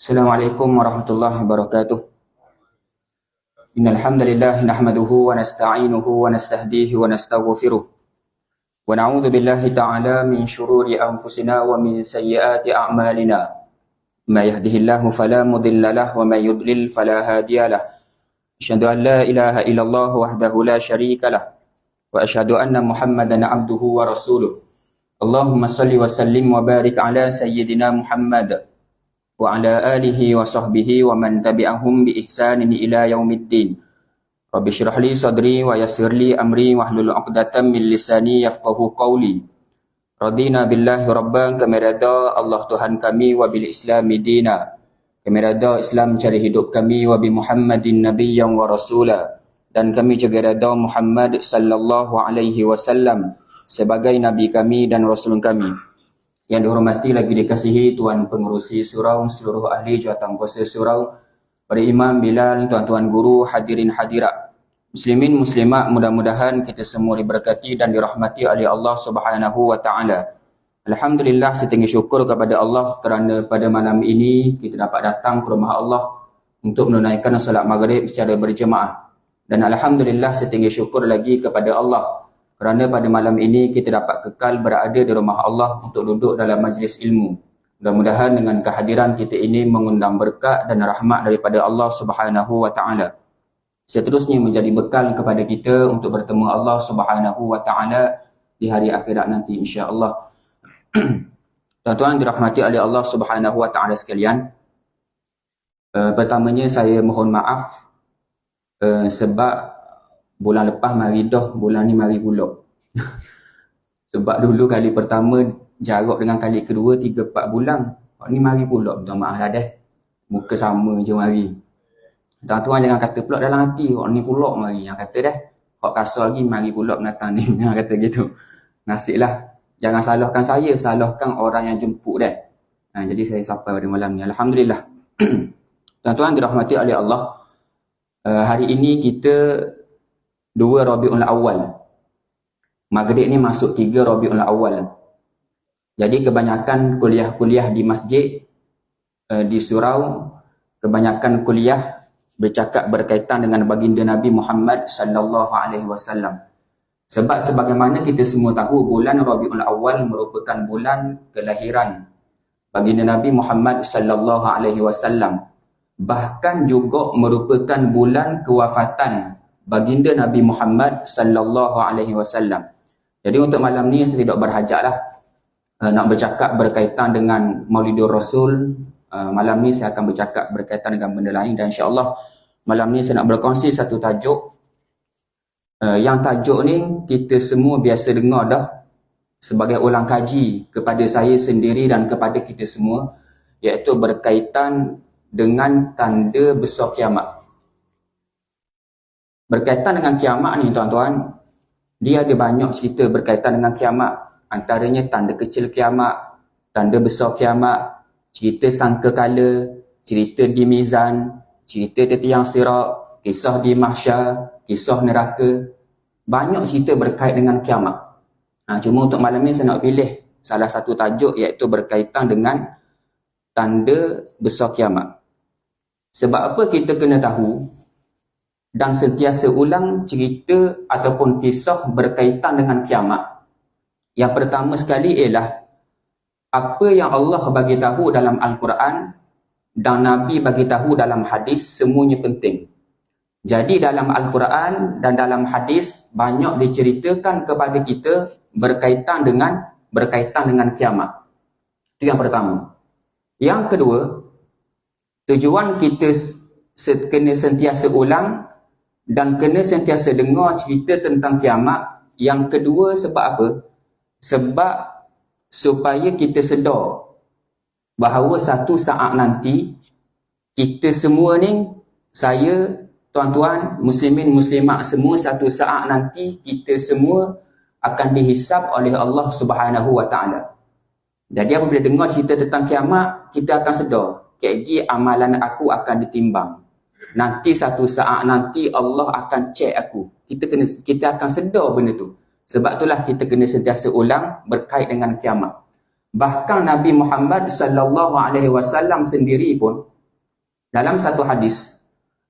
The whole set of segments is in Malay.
Assalamualaikum warahmatullahi wabarakatuh. Innal hamdalillah nahmaduhu wa nasta'inuhu wa nastahdihi wa nastaghfiruh. Wa na'udzu billahi ta'ala min shururi anfusina wa min sayyiati a'malina. May yahdihillahu fala mudilla lahu wa may yudlil fala hadiya lahu. Asyhadu an la ilaha illallah wahdahu la syarika lah wa asyhadu anna Muhammadan 'abduhu wa rasuluh. Allahumma shalli wa sallim wa barik ala sayyidina Muhammad wa ala alihi wa sahbihi wa man tabi'ahum bi ihsanin ila yaumiddin. Rabbi shrah li sadri wa yassir li amri wahlul 'uqdatam min lisani yafqahu qawli. Radina billahi rabban, kami redha Allah Tuhan kami, wa bil islami dina, kami redha Islam cari hidup kami, wa bi Muhammadin nabiyyan wa rasula, dan kami juga redha Muhammad sallallahu alaihi wasallam sebagai nabi kami dan rasul kami. Yang dihormati lagi dikasihi Tuan Pengerusi Surau, seluruh ahli jawatankuasa surau, para imam, bilal, tuan-tuan guru, hadirin hadirat, muslimin muslimat, mudah-mudahan kita semua diberkati dan dirahmati oleh Allah Subhanahu wa taala. Alhamdulillah, setinggi syukur kepada Allah kerana pada malam ini kita dapat datang ke rumah Allah untuk menunaikan solat maghrib secara berjemaah. Dan alhamdulillah, setinggi syukur lagi kepada Allah kerana pada malam ini kita dapat kekal berada di rumah Allah untuk duduk dalam majlis ilmu. Mudah-mudahan dengan kehadiran kita ini mengundang berkat dan rahmat daripada Allah Subhanahu wa taala. Seterusnya menjadi bekal kepada kita untuk bertemu Allah Subhanahu wa taala di hari akhirat nanti insya-Allah. Tuan-tuan dirahmati oleh Allah Subhanahu wa taala sekalian. Pertamanya saya mohon maaf sebab bulan lepas mari dah, bulan ni mari pula. Sebab dulu kali pertama jarak dengan kali kedua 3-4 bulan. Ni mari pula, minta maaf lah deh. Muka sama je mari. Tuan-tuan jangan kata pula dalam hati, ni pula mari. Yang kata dah, hak kasar lagi mari pula pendatang ni. Yang kata gitu. Nasiblah. Jangan salahkan saya, salahkan orang yang jemput dah. Jadi saya sampai pada malam ni. Alhamdulillah. Tuan-tuan dirahmati oleh Allah. Hari ini kita 2 Rabiul Awal. Maghrib ni masuk 3 Rabiul Awal. Jadi kebanyakan kuliah-kuliah di masjid, di surau, kebanyakan kuliah bercakap berkaitan dengan baginda Nabi Muhammad sallallahu alaihi wasallam. Sebab sebagaimana kita semua tahu, bulan Rabiul Awal merupakan bulan kelahiran baginda Nabi Muhammad sallallahu alaihi wasallam. Bahkan juga merupakan bulan kewafatan baginda Nabi Muhammad sallallahu alaihi wasallam. Jadi untuk malam ni saya tidak berhajatlah nak bercakap berkaitan dengan Maulidur Rasul. Malam ni saya akan bercakap berkaitan dengan benda lain, dan insya-Allah malam ni saya nak berkongsi satu tajuk. Yang tajuk ni kita semua biasa dengar dah sebagai ulang kaji kepada saya sendiri dan kepada kita semua, iaitu berkaitan dengan tanda besar kiamat. Berkaitan dengan kiamat ni tuan-tuan, dia ada banyak cerita berkaitan dengan kiamat. Antaranya tanda kecil kiamat, tanda besar kiamat, cerita sangkakala, cerita di mizan, cerita di tiang sirat, kisah di mahsyar, kisah neraka. Banyak cerita berkait dengan kiamat. Cuma untuk malam ni saya nak pilih salah satu tajuk, iaitu berkaitan dengan tanda besar kiamat. Sebab apa kita kena tahu dan sentiasa ulang cerita ataupun kisah berkaitan dengan kiamat? Yang pertama sekali ialah apa yang Allah bagi tahu dalam Al-Quran dan Nabi bagi tahu dalam hadis, semuanya penting. Jadi dalam Al-Quran dan dalam hadis banyak diceritakan kepada kita berkaitan dengan kiamat. Itu yang pertama. Yang kedua, tujuan kita kena sentiasa ulang dan kena sentiasa dengar cerita tentang kiamat. Yang kedua sebab apa? Sebab supaya kita sedar bahawa satu saat nanti kita semua ni, saya, tuan-tuan, muslimin, muslimat semua, satu saat nanti kita semua akan dihisap oleh Allah Subhanahu wa taala. Jadi apabila dengar cerita tentang kiamat, kita akan sedar, kek amalan aku akan ditimbang. Nanti satu saat nanti Allah akan cek aku. Kita akan sedar benda tu. Sebab itulah kita kena sentiasa ulang berkait dengan kiamat. Bahkan Nabi Muhammad sallallahu alaihi wasallam sendiri pun dalam satu hadis,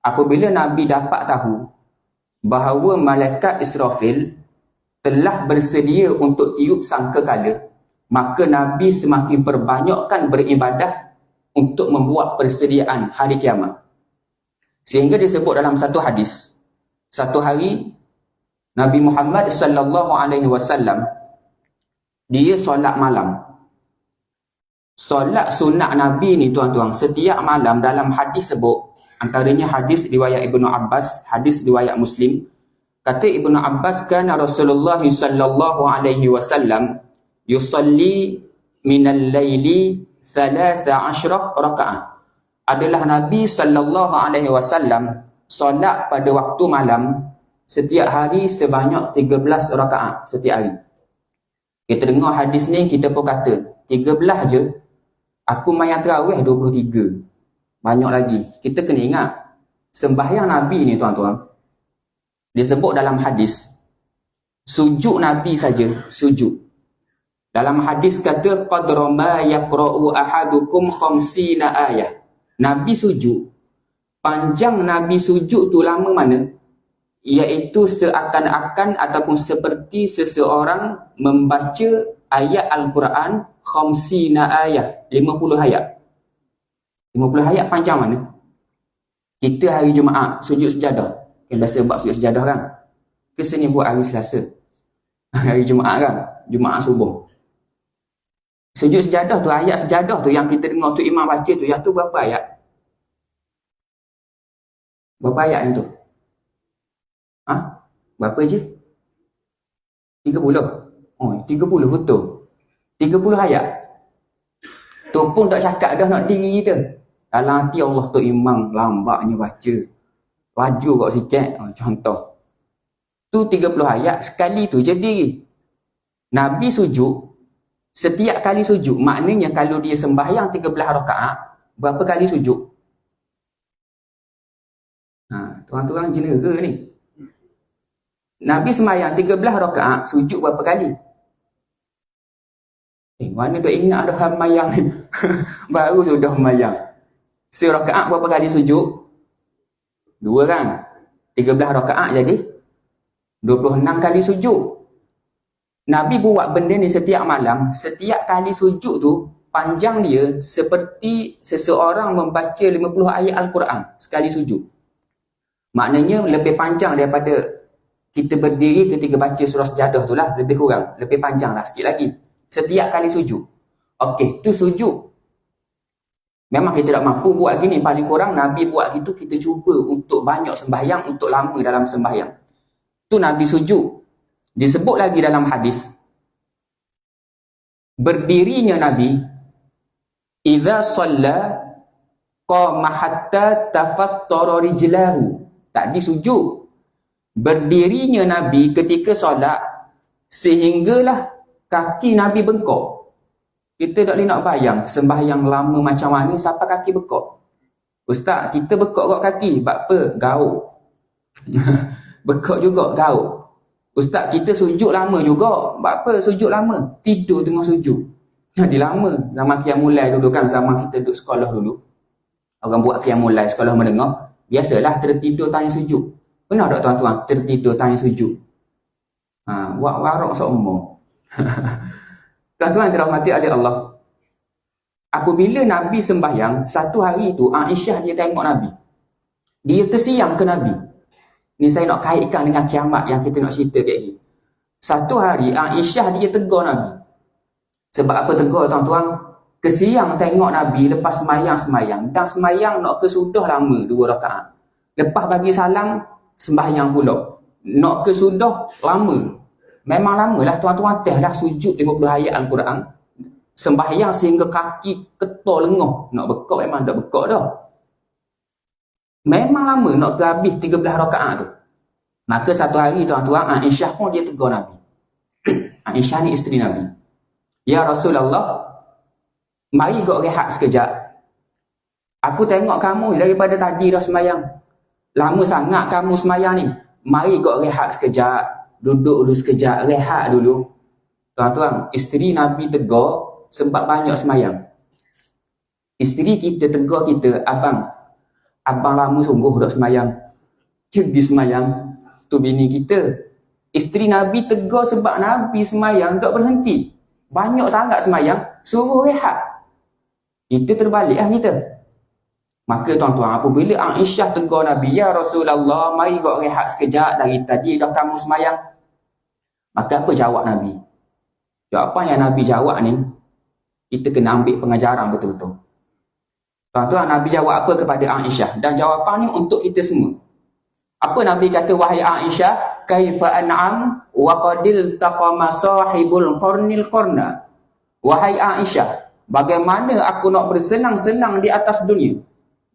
apabila Nabi dapat tahu bahawa malaikat Israfil telah bersedia untuk tiup sangkakala, maka Nabi semakin perbanyakkan beribadah untuk membuat persediaan hari kiamat. Sehingga disebut dalam satu hadis, satu hari Nabi Muhammad sallallahu alaihi wasallam dia solat malam. Solat sunat Nabi ni tuan-tuan, setiap malam dalam hadis sebut, antaranya hadis riwayat Ibnu Abbas, hadis riwayat Muslim, kata Ibnu Abbas, kana Rasulullah sallallahu alaihi wasallam yusalli minal laili 13 rakaat. Adalah Nabi sallallahu alaihi wasallam solat pada waktu malam setiap hari sebanyak 13 rakaat setiap hari. Kita dengar hadis ni, kita pun kata 13 je, aku mayang tarawih 23. Banyak lagi. Kita kena ingat, sembahyang Nabi ni tuan-tuan, disebut dalam hadis, sujud Nabi saja, sujud. Dalam hadis kata, qadra ma yaqra'u ahadukum 50 ayah. Nabi sujud. Panjang Nabi sujud tu lama mana? Iaitu seakan-akan ataupun seperti seseorang membaca ayat Al-Quran 50 ayat, 50 ayat. 50 ayat panjang mana? Kita hari Jumaat sujud sejadah. Biasa buat sujud sejadah kan? Kesini buat hari Selasa. Hari Jumaat kan? Jumaat subuh. Sujud sejadah tu, ayat sejadah tu yang kita dengar tu imam baca tu, yang tu berapa ayat? Berapa ayat yang tu? Berapa je? 30. Oh, 30 betul. 30 ayat. Tu pun tak cakap dah nak diri kita. Dalam hati Allah tu imam lambatnya baca. Laju kat sikit. Contoh. Tu 30 ayat, sekali tu je diri. Nabi sujud, setiap kali sujud, maknanya kalau dia sembahyang 13 rakaat, berapa kali sujud? Tuan-tuan jenera ni. Nabi sembahyang 13 rakaat, sujud berapa kali? Mana dah ingat dah hamayang ni? Baru sudah hamayang. Serakaat berapa kali sujud? 2 kan? 13 rakaat jadi 26 kali sujud. Nabi buat benda ni setiap malam. Setiap kali sujud tu, panjang dia seperti seseorang membaca 50 ayat Al-Quran sekali sujud. Maknanya lebih panjang daripada kita berdiri ketika baca surah sejadah tu lah. Lebih kurang. Lebih panjang lah sikit lagi. Setiap kali sujud. Okey, tu sujud. Memang kita tak mampu buat gini. Paling kurang Nabi buat gitu, kita cuba untuk banyak sembahyang, untuk lama dalam sembahyang. Tu Nabi sujud. Disebut lagi dalam hadis, berdirinya Nabi, idza shalla qama hatta tafattara rijlahu. Tadi sujud. Berdirinya Nabi ketika solat sehinggalah kaki Nabi bengkok. Kita tak boleh nak bayang sembahyang lama macam mana sampai kaki bengkok. Ustaz, kita bengkok kat kaki. Sebab apa? Gauk. Bengkok juga gauk. Ustaz, kita sujud lama juga. Sebab apa sujud lama? Tidur tengah sujud. Jadi lama. Zaman Qiyamul Lail dulu kan, zaman kita duduk sekolah dulu. Orang buat Qiyamul Lail, sekolah menengah. Biasalah tertidur tanya sujud. Pernah tak tuan-tuan tertidur tanya sujud? Buat warak seumur. Tuan-tuan dirahmati oleh Allah. Apabila Nabi sembahyang, satu hari tu Aisyah dia tengok Nabi. Dia tersiang ke Nabi. Ni saya nak kaitkan dengan kiamat yang kita nak cerita kat ni. Satu hari Aisyah dia tegur Nabi. Sebab apa tegur tuan-tuan? Kesiang tengok Nabi lepas semayang-semayang. Dan semayang nak kesudah lama 2 rakaat. Lepas bagi salam, sembahyang pula. Nak kesudah lama. Memang lama lah tuan-tuan teh lah sujud 50 ayat Al-Quran. Sembahyang sehingga kaki ketul lengah. Nak bekak memang tak bekak dah. Memang lama nak ke habis 13 rakaat tu. Maka satu hari tuan-tuan, Aisyah pun dia tegur Nabi. Aisyah ni isteri Nabi. Ya Rasulullah, mari gok rehat sekejap. Aku tengok kamu daripada tadi dah semayang. Lama sangat kamu semayang ni. Mari gok rehat sekejap. Duduk dulu sekejap, rehat dulu. Tuan-tuan, isteri Nabi tegur sebab banyak semayang. Isteri kita tegur kita, abang, Abang lama sungguh dok semayang. Pergi semayang. Tu bini kita. Isteri Nabi tegur sebab Nabi semayang tak berhenti. Banyak sangat semayang, suruh rehat. Kita terbalik lah kita. Maka tuan-tuan, apabila Aisyah tegur Nabi, ya Rasulullah, mari kau rehat sekejap, dari tadi dah kamu semayang. Maka apa jawab Nabi? Jawapan yang Nabi jawab ni, kita kena ambil pengajaran betul-betul. Tuan-tuan, Nabi jawab apa kepada Aisyah? Dan jawapan ni untuk kita semua. Apa Nabi kata, wahai Aisyah, kaifa an'am wa qadil taqama sahibul qarnil qarna. Wahai Aisyah, bagaimana aku nak bersenang-senang di atas dunia?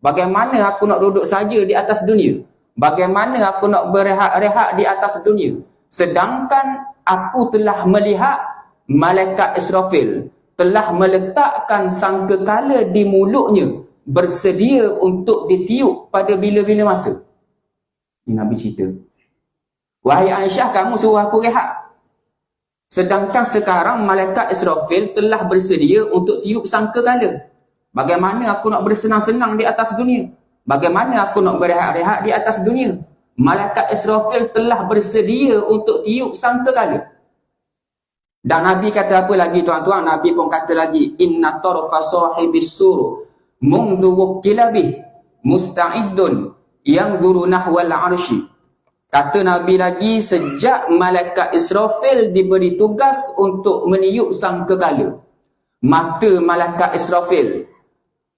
Bagaimana aku nak duduk saja di atas dunia? Bagaimana aku nak berehat-rehat di atas dunia? Sedangkan aku telah melihat malaikat Israfil telah meletakkan sangkakala di mulutnya, bersedia untuk ditiup pada bila-bila masa. Ini Nabi cerita. Wahai Aisyah, kamu suruh aku rehat. Sedangkan sekarang malaikat Israfil telah bersedia untuk tiup sangkakala. Bagaimana aku nak bersenang-senang di atas dunia? Bagaimana aku nak berehat-rehat di atas dunia? Malaikat Israfil telah bersedia untuk tiup sangkakala. Dan Nabi kata apa lagi tuan-tuan? Nabi pun kata lagi, inna tarfa sahibis sur mundu wukila bih musta'iddun yanzuru nahwal arsy. Kata Nabi lagi, sejak malaikat Israfil diberi tugas untuk meniup sangkakala, mata malaikat Israfil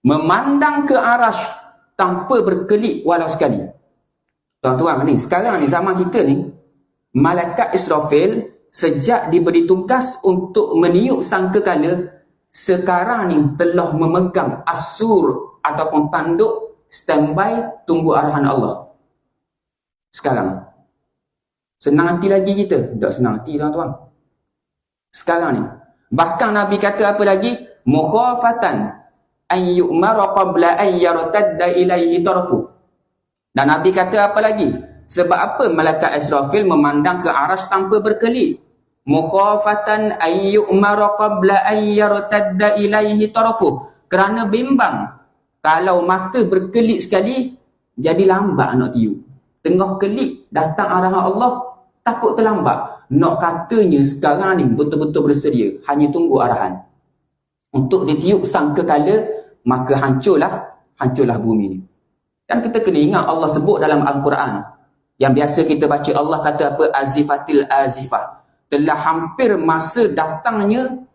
memandang ke arasy tanpa berkelip walau sekali. Tuan-tuan ni, sekarang ni zaman kita ni, malaikat Israfil sejak diberi tugas untuk meniup sangkakala, sekarang ni telah memegang asur ataupun tanduk standby tunggu arahan Allah. Sekarang. Senang hati lagi kita? Tak senang hati tuan-tuan. Sekarang ni. Bahkan Nabi kata apa lagi? Mukhafatan an yu'mara qabla an yartadda ilaihi tarfu. Dan Nabi kata apa lagi? Sebab apa malaikat Israfil memandang ke arasy tanpa berkelip? Mukhafatan an yu'mara qabla an yartadda ilaihi tarfu. Kerana bimbang, kalau mata berkelip sekali, jadi lambat nak tiup. Tengah kelip datang arahan Allah, takut terlambat. Nak katanya sekarang ni betul-betul bersedia, hanya tunggu arahan. Untuk ditiup sangkakala, maka hancurlah bumi ni. Dan kita kena ingat Allah sebut dalam Al-Quran, yang biasa kita baca, Allah kata apa? Azifatil azifah. Telah hampir masa datangnya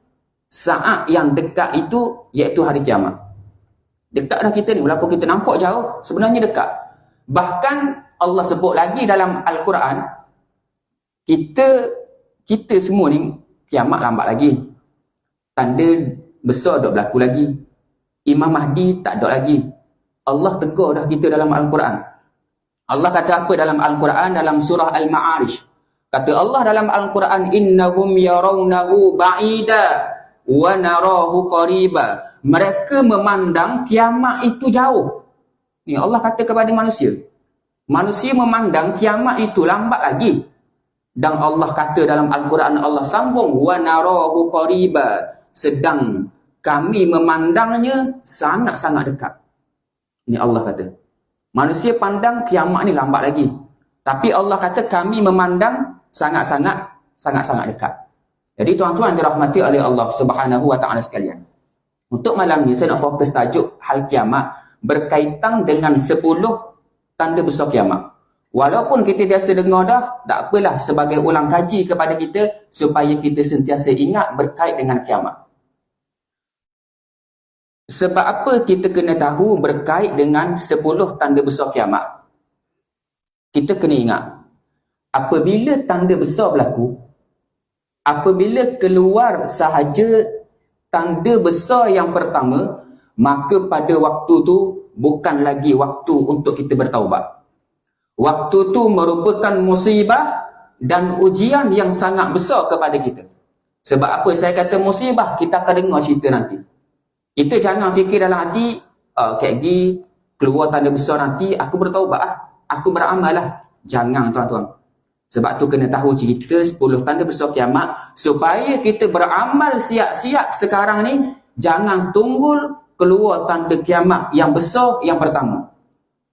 saat yang dekat itu, iaitu hari kiamat. Dekat dah kita ni, walaupun kita nampak jauh, sebenarnya dekat. Bahkan Allah sebut lagi dalam Al-Quran, kita semua ni kiamat lambat lagi. Tanda besar tak berlaku lagi. Imam Mahdi tak ada lagi. Allah tegur dah kita dalam Al-Quran. Allah kata apa dalam Al-Quran, dalam surah Al-Ma'arij? Kata Allah dalam Al-Quran, innahum yarawnahu ba'ida wa narahu qariba. Mereka memandang kiamat itu jauh. Ni Allah kata kepada manusia. Manusia memandang kiamat itu lambat lagi. Dan Allah kata dalam Al-Quran, Allah sambung, wa narahu qariba. Sedang kami memandangnya sangat-sangat dekat. Ini Allah kata. Manusia pandang kiamat ni lambat lagi. Tapi Allah kata kami memandang sangat-sangat dekat. Jadi tuan-tuan dirahmati oleh Allah Subhanahu wa ta'ala sekalian. Untuk malam ni saya nak fokus tajuk hal kiamat berkaitan dengan 10 tanda besar kiamat. Walaupun kita biasa dengar dah, tak apalah, sebagai ulang kaji kepada kita supaya kita sentiasa ingat berkait dengan kiamat. Sebab apa kita kena tahu berkait dengan 10 tanda besar kiamat? Kita kena ingat, apabila tanda besar berlaku, apabila keluar sahaja tanda besar yang pertama, maka pada waktu tu bukan lagi waktu untuk kita bertaubat. Waktu tu merupakan musibah dan ujian yang sangat besar kepada kita. Sebab apa saya kata musibah? Kita akan dengar cerita nanti. Kita jangan fikir dalam hati, kayak gini, keluar tanda besar nanti, aku bertaubat lah, aku beramal lah. Jangan tuan-tuan. Sebab tu kena tahu cerita 10 tanda besar kiamat, supaya kita beramal siap-siap sekarang ni, jangan tunggu keluar tanda kiamat yang besar yang pertama.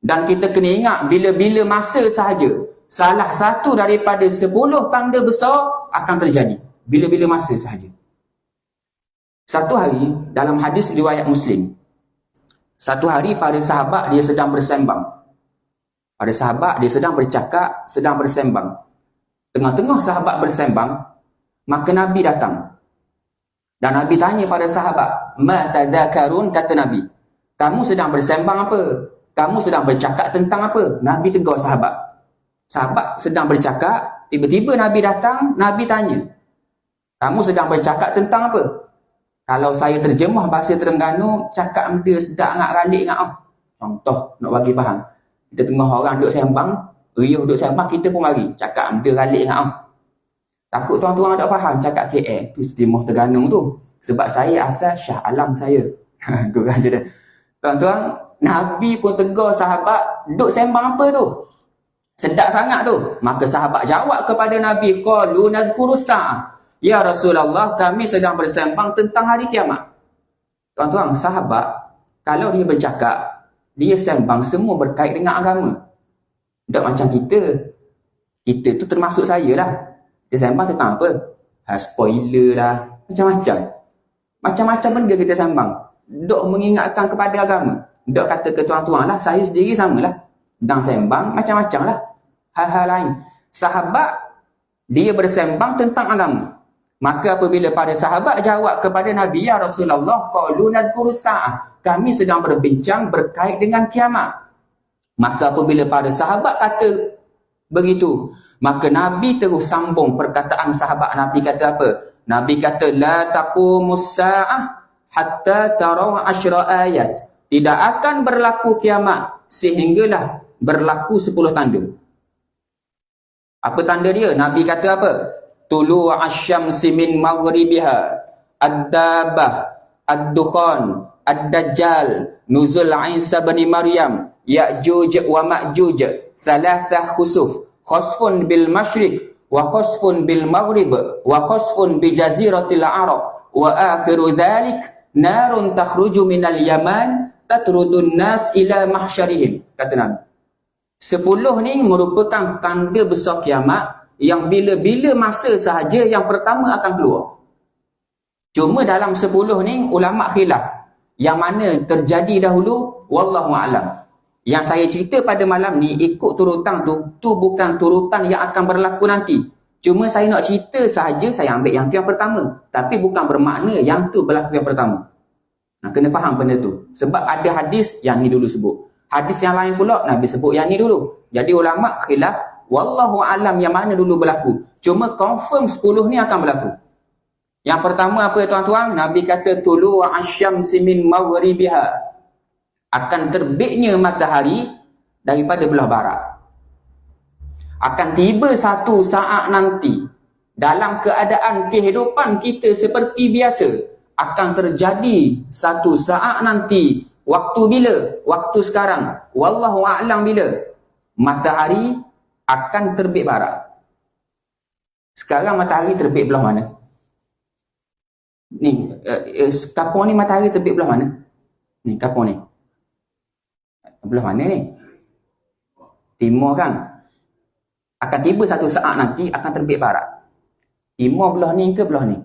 Dan kita kena ingat, bila-bila masa sahaja, salah satu daripada 10 tanda besar akan terjadi. Bila-bila masa sahaja. Satu hari, dalam hadis riwayat Muslim, satu hari para sahabat dia sedang bersembang. Para sahabat dia sedang bercakap, sedang bersembang. Tengah-tengah sahabat bersembang, maka Nabi datang. Dan Nabi tanya pada sahabat, "Ma tadzakarun?" kata Nabi. "Kamu sedang bersembang apa? Kamu sedang bercakap tentang apa?" Nabi tegur sahabat. Sahabat sedang bercakap, tiba-tiba Nabi datang, Nabi tanya, "Kamu sedang bercakap tentang apa?" Kalau saya terjemah bahasa Terengganu, cakap benda sedap ngak ralik ngak. Contoh, nak bagi faham. Kita tengah orang duduk sembang, riuh duduk sembang, kita pun mari. Cakap benda ralik ngak. Takut tuan-tuan tak faham, cakap KL. Tu terjemah Terengganu tu. Sebab saya asal Shah Alam saya. Kurang je dah. Tuan-tuan, Nabi pun tegur sahabat, duduk sembang apa tu? Sedap sangat tu. Maka sahabat jawab kepada Nabi, qalu nadhkuru sa'ah. Ya Rasulullah, kami sedang bersembang tentang hari kiamat. Tuan-tuan, sahabat, kalau dia bercakap, dia sembang semua berkait dengan agama. Tak macam kita. Kita tu termasuk saya lah. Kita sembang tentang apa? Spoiler lah. Macam-macam. Macam-macam benda kita sembang. Dok mengingatkan kepada agama. Dok kata ke tuan-tuan lah, saya sendiri samalah. Dan sembang macam-macam lah. Hal-hal lain. Sahabat, dia bersembang tentang agama. Maka apabila para sahabat jawab kepada Nabi, ya Rasulullah, qalu nadhkuru sa'ah. Kami sedang berbincang berkait dengan kiamat. Maka apabila para sahabat kata begitu, maka Nabi terus sambung perkataan sahabat. Nabi kata apa? Nabi kata, la taqumus sa'ah hatta taraw 10 ayat. Tidak akan berlaku kiamat sehinggalah berlaku 10 tanda. Apa tanda dia? Nabi kata apa? Tulu asyamsi min maghribiha, ad-dabah, ad-dukhan, ad-dajjal, nuzul Isa bin Maryam, Ya'juj wa Ma'juj, thalathah khusuf, khasfun bil masyriq, wa khasfun bil maghrib, wa khasfun bi jaziratil Arab, wa akhiru dhalik narun takhruju minal yaman, tatrudun nas ila mahsyarihim. Kata Nabi. 10 ni merupakan tanda besar kiamat yang bila-bila masa sahaja yang pertama akan keluar. Cuma dalam 10 ni ulama khilaf yang mana terjadi dahulu, wallahu a'lam. Yang saya cerita pada malam ni ikut turutan tu bukan turutan yang akan berlaku nanti. Cuma saya nak cerita sahaja, saya ambil yang tu yang pertama. Tapi bukan bermakna yang tu berlaku yang pertama. Nah, kena faham benda tu. Sebab ada hadis yang ni dulu sebut. Hadis yang lain pula Nabi sebut yang ni dulu. Jadi ulama khilaf, wallahu alam yang mana dulu berlaku. Cuma confirm 10 ni akan berlaku. Yang pertama apa tuan-tuan? Nabi kata tulu asyamsi min maghribiha. Akan terbitnya matahari daripada belah barat. Akan tiba satu saat nanti dalam keadaan kehidupan kita seperti biasa, akan terjadi satu saat nanti. Waktu bila? Waktu sekarang. Wallahu a'lam bila. Matahari akan terbit barat. Sekarang matahari terbit belah mana? Ni, kapur ni matahari terbit belah mana? Ni, kapur ni. Belah mana ni? Timur kan? Akan tiba satu saat nanti akan terbit barat. Timur belah ni ke belah ni?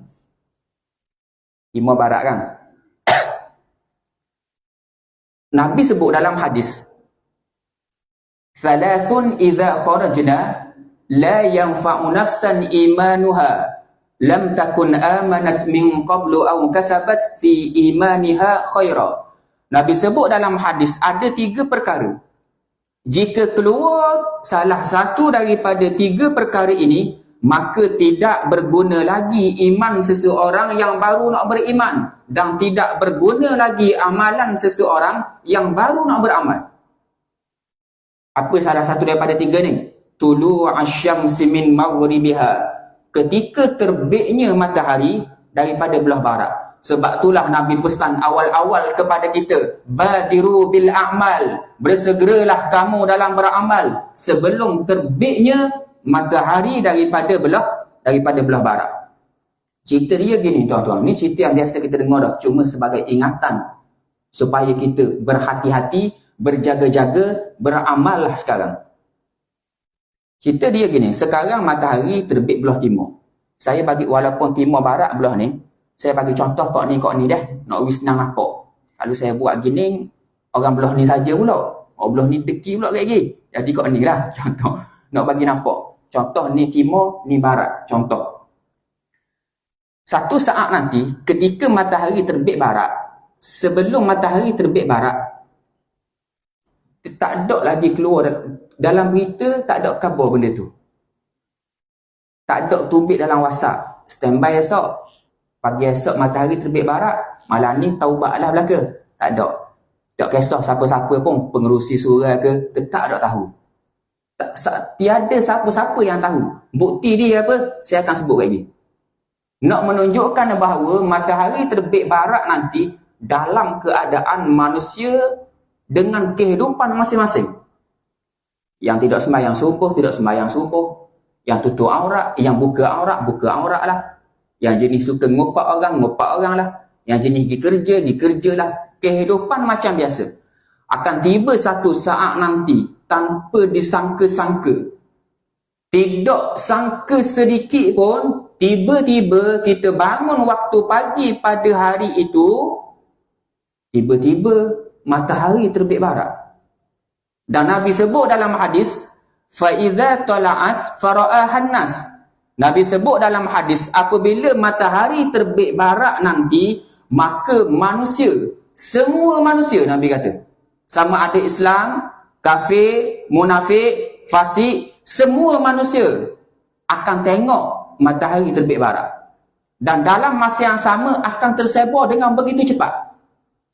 Timur barat kan? Nabi sebut dalam hadis, Thalathun idha kharajna la yanfa'u nafsan imanuha lam takun amanat min qablu aw kasabat fi imaniha khaira. Nabi sebut dalam hadis ada 3 perkara. Jika keluar salah satu daripada 3 perkara ini, maka tidak berguna lagi iman seseorang yang baru nak beriman, dan tidak berguna lagi amalan seseorang yang baru nak beramal. Apa salah satu daripada 3 ni? Tulu asyamsi min maghribiha. Ketika terbitnya matahari daripada belah barat. Sebab itulah Nabi pesan awal-awal kepada kita, badiru bil a'mal, bersegeralah kamu dalam beramal sebelum terbitnya matahari daripada belah barat. Cerita dia gini tuan-tuan, ni cerita yang biasa kita dengar dah, cuma sebagai ingatan supaya kita berhati-hati berjaga-jaga, beramallah sekarang. Cerita dia gini, sekarang matahari terbit belah timur. Saya bagi, walaupun timur barat belah ni, saya bagi contoh kok ni dah, nak bagi senang nampak. Kalau saya buat gini, orang belah ni saja pula. Orang belah ni deki pula lagi. Jadi kok ni lah contoh. Nak bagi nampak. Contoh ni timur, ni barat. Contoh. Satu saat nanti, ketika matahari terbit barat, sebelum matahari terbit barat, tak ada lagi keluar dalam berita, tak ada khabar benda tu. Tak ada tubik dalam WhatsApp. Standby esok. Pagi esok matahari terbit barat, malam ni taubatlah belaka. Tak ada. Tak kisah siapa-siapa pun, pengerusi surau ke tak ada tahu. Tiada siapa-siapa yang tahu. Bukti dia apa? Saya akan sebut lagi. Nak menunjukkan bahawa matahari terbit barat nanti dalam keadaan manusia dengan kehidupan masing-masing. Yang tidak sembahyang subuh, tidak sembahyang subuh. Yang tutup aurat, yang buka aurat lah. Yang jenis suka ngopak orang lah. Yang jenis pergi kerja lah. Kehidupan macam biasa. Akan tiba satu saat nanti, tanpa disangka-sangka, tidak sangka sedikit pun, tiba-tiba kita bangun waktu pagi pada hari itu, tiba-tiba matahari terbit barat. Dan Nabi sebut dalam hadis, فَإِذَا طَلَعَتْ فَرَآهَا النَّاسِ. Nabi sebut dalam hadis, apabila matahari terbit barat nanti, maka manusia, semua manusia, Nabi kata, sama ada Islam, kafir, munafik, fasik, semua manusia akan tengok matahari terbit barat. Dan dalam masa yang sama akan tersebar dengan begitu cepat.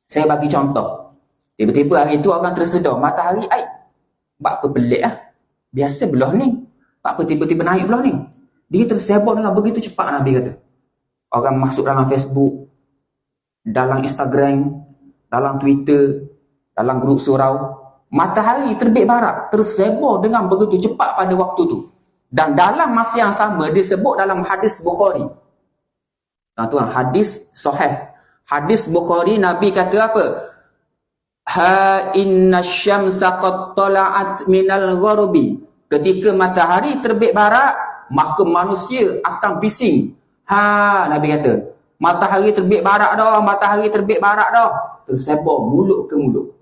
Saya bagi contoh. Tiba-tiba hari itu orang tersedar, matahari air. Buat apa pelik lah. Biasa belah ni. Buat apa tiba-tiba naik belah ni. Dia tersebar dengan begitu cepat, Nabi kata. Orang masuk dalam Facebook, dalam Instagram, dalam Twitter, dalam grup surau. Matahari terbit barat, tersebar dengan begitu cepat pada waktu tu. Dan dalam masa yang sama, disebut dalam hadis Bukhari. Tuan-tuan, hadis sahih. Hadis Bukhari, Nabi kata apa? Ha inna syamsa qad tala'at minal gharbi. Ketika matahari terbit barat, maka manusia akan bising. Nabi kata, matahari terbit barat dah, matahari terbit barat dah. Tersebar mulut ke mulut.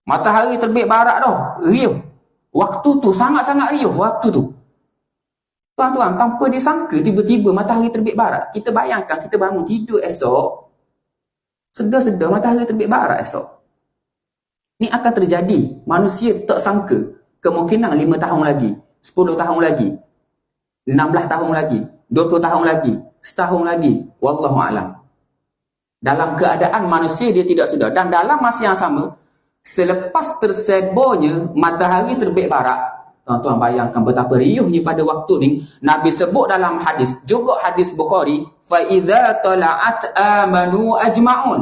Matahari terbit barat dah, riuh. Waktu tu sangat-sangat riuh waktu tu. Tuan-tuan, tanpa disangka tiba-tiba matahari terbit barat. Kita bayangkan kita bangun tidur esok, sedar-sedar matahari terbit barat esok. Ini akan terjadi. Manusia tak sangka. Kemungkinan 5 tahun lagi, 10 tahun lagi, 16 tahun lagi, 20 tahun lagi, setahun lagi. Wallahu'alam. Dalam keadaan manusia dia tidak sedar. Dan dalam masa yang sama, selepas tersebarnya matahari terbit barat, tuan-tuan bayangkan betapa riuhnya pada waktu ni. Nabi sebut dalam hadis, juga hadis Bukhari, فَإِذَا طَلَعَتْ آمَنُوا أَجْمَعُونَ.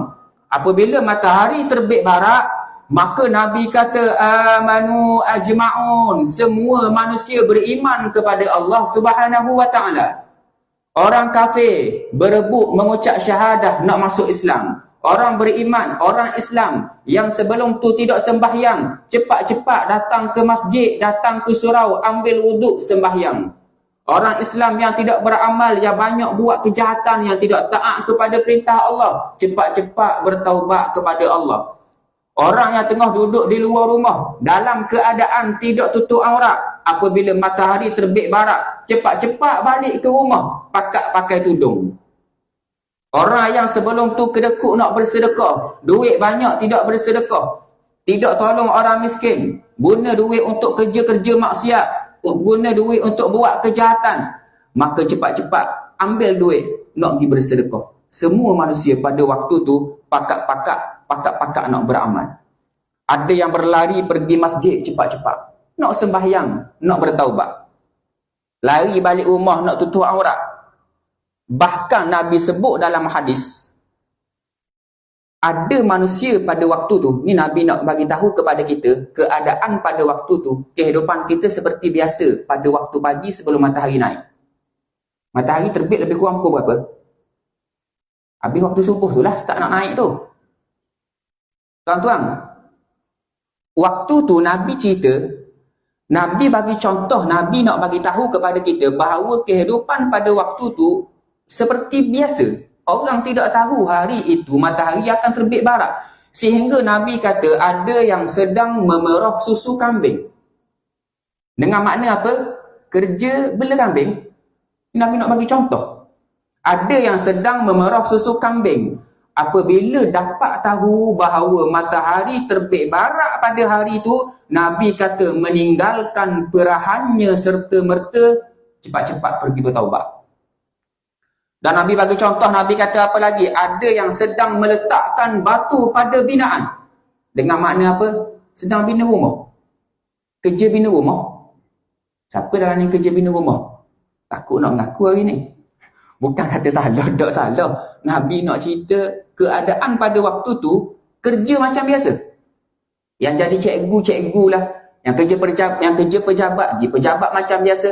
Apabila matahari terbit barat, maka Nabi kata, amanu ajma'un. Semua manusia beriman kepada Allah Subhanahu wa ta'ala. Orang kafir berebut mengucap syahadah nak masuk Islam. Orang beriman, orang Islam yang sebelum tu tidak sembahyang, cepat-cepat datang ke masjid, datang ke surau, ambil wuduk sembahyang. Orang Islam yang tidak beramal, yang banyak buat kejahatan, yang tidak taat kepada perintah Allah, cepat-cepat bertaubat kepada Allah. Orang yang tengah duduk di luar rumah, dalam keadaan tidak tutup aurat, apabila matahari terbit barat, cepat-cepat balik ke rumah, pakai tudung. Orang yang sebelum tu kedekut nak bersedekah, duit banyak tidak bersedekah, tidak tolong orang miskin, guna duit untuk kerja-kerja maksiat, guna duit untuk buat kejahatan, maka cepat-cepat ambil duit nak pergi bersedekah. Semua manusia pada waktu tu pakak-pakak nak beramal. Ada yang berlari pergi masjid cepat-cepat, nak sembahyang, nak bertaubat. Lari balik rumah nak tutup aurat. Bahkan Nabi sebut dalam hadis, ada manusia pada waktu tu, ni Nabi nak bagi tahu kepada kita, keadaan pada waktu tu, kehidupan kita seperti biasa pada waktu pagi sebelum matahari naik. Matahari terbit lebih kurang pukul berapa? Habis waktu subuh tu lah start nak naik tu. Tuan-tuan, Waktu tu Nabi cerita, Nabi bagi contoh, Nabi nak bagi tahu kepada kita bahawa kehidupan pada waktu tu seperti biasa. Orang tidak tahu hari itu matahari akan terbit barat. Sehingga Nabi kata ada yang sedang memerah susu kambing. Dengan makna apa? Kerja bela kambing. Nabi nak bagi contoh. Ada yang sedang memerah susu kambing. Apabila dapat tahu bahawa matahari terbit barat pada hari itu, Nabi kata meninggalkan perahannya serta-merta cepat-cepat pergi bertaubat. Dan Nabi bagi contoh, Nabi kata apa lagi? Ada yang sedang meletakkan batu pada binaan. Dengan makna apa? Sedang bina rumah. Kerja bina rumah. Siapa dalam ni kerja bina rumah? Takut nak mengaku hari ni. Bukan kata salah, tak salah. Nabi nak cerita keadaan pada waktu tu, kerja macam biasa. Yang jadi cikgu lah. Yang kerja pejabat, pejabat macam biasa.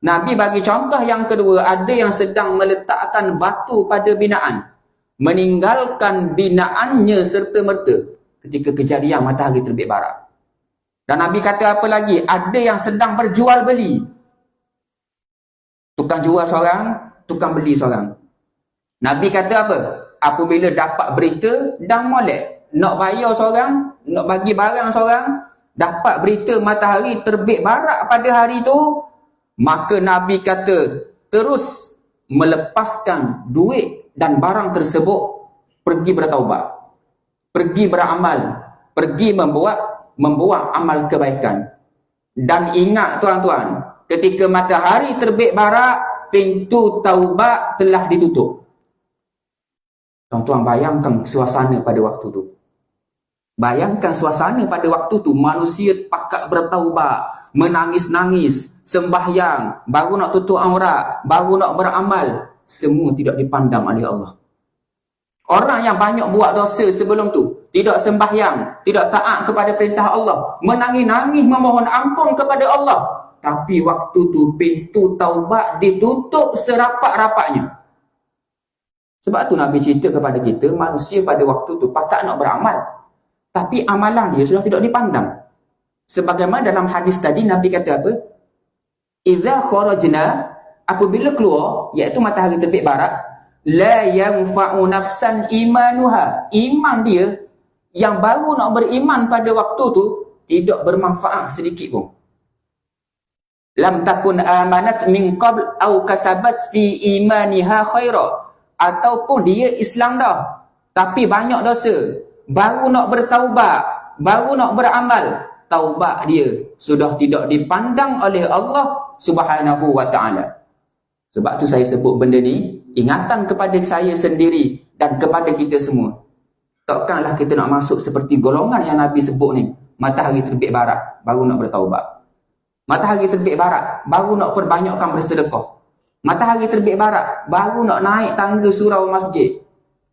Nabi bagi contoh yang kedua, ada yang sedang meletakkan batu pada binaan. Meninggalkan binaannya serta-merta ketika kejadian matahari terbit barat. Dan Nabi kata apa lagi? Ada yang sedang berjual beli. Tukang jual seorang, tukang beli seorang. Nabi kata apa? Apabila dapat berita, dah molek. Nak bayar seorang, nak bagi barang seorang, dapat berita matahari terbit barat pada hari itu, maka Nabi kata, terus melepaskan duit dan barang tersebut, pergi bertaubat, pergi beramal, pergi membuat amal kebaikan. Dan ingat tuan-tuan, ketika matahari terbit barat, pintu taubat telah ditutup. Tuan-tuan bayangkan suasana pada waktu tu. Bayangkan suasana pada waktu tu, manusia pakat bertaubat, menangis-nangis, sembahyang, baru nak tutup aurat, baru nak beramal, semua tidak dipandang oleh Allah. Orang yang banyak buat dosa sebelum tu, tidak sembahyang, tidak taat kepada perintah Allah, menangis-nangis memohon ampun kepada Allah, tapi waktu tu pintu taubat ditutup serapat-rapatnya. Sebab tu Nabi cerita kepada kita, manusia pada waktu tu pakat nak beramal, tapi amalan dia sudah tidak dipandang. Sebagaimana dalam hadis tadi, Nabi kata apa? Idza kharajna, apabila keluar, iaitu matahari terbit barat, la yanfa'u nafsan imanuha. Iman dia yang baru nak beriman pada waktu tu tidak bermanfaat sedikit pun. Lam takun amanat min qabl au kasabat fi imaniha khaira. Ataupun dia Islam dah, tapi banyak dosa, baru nak bertaubat, baru nak beramal, taubat dia sudah tidak dipandang oleh Allah Subhanahu wa ta'ala. Sebab tu saya sebut benda ni, ingatan kepada saya sendiri dan kepada kita semua. Takkanlah kita nak masuk seperti golongan yang Nabi sebut ni, matahari terbit barat, baru nak bertaubat. Matahari terbit barat, baru nak perbanyakkan bersedekah. Matahari terbit barat, baru nak naik tangga surau masjid.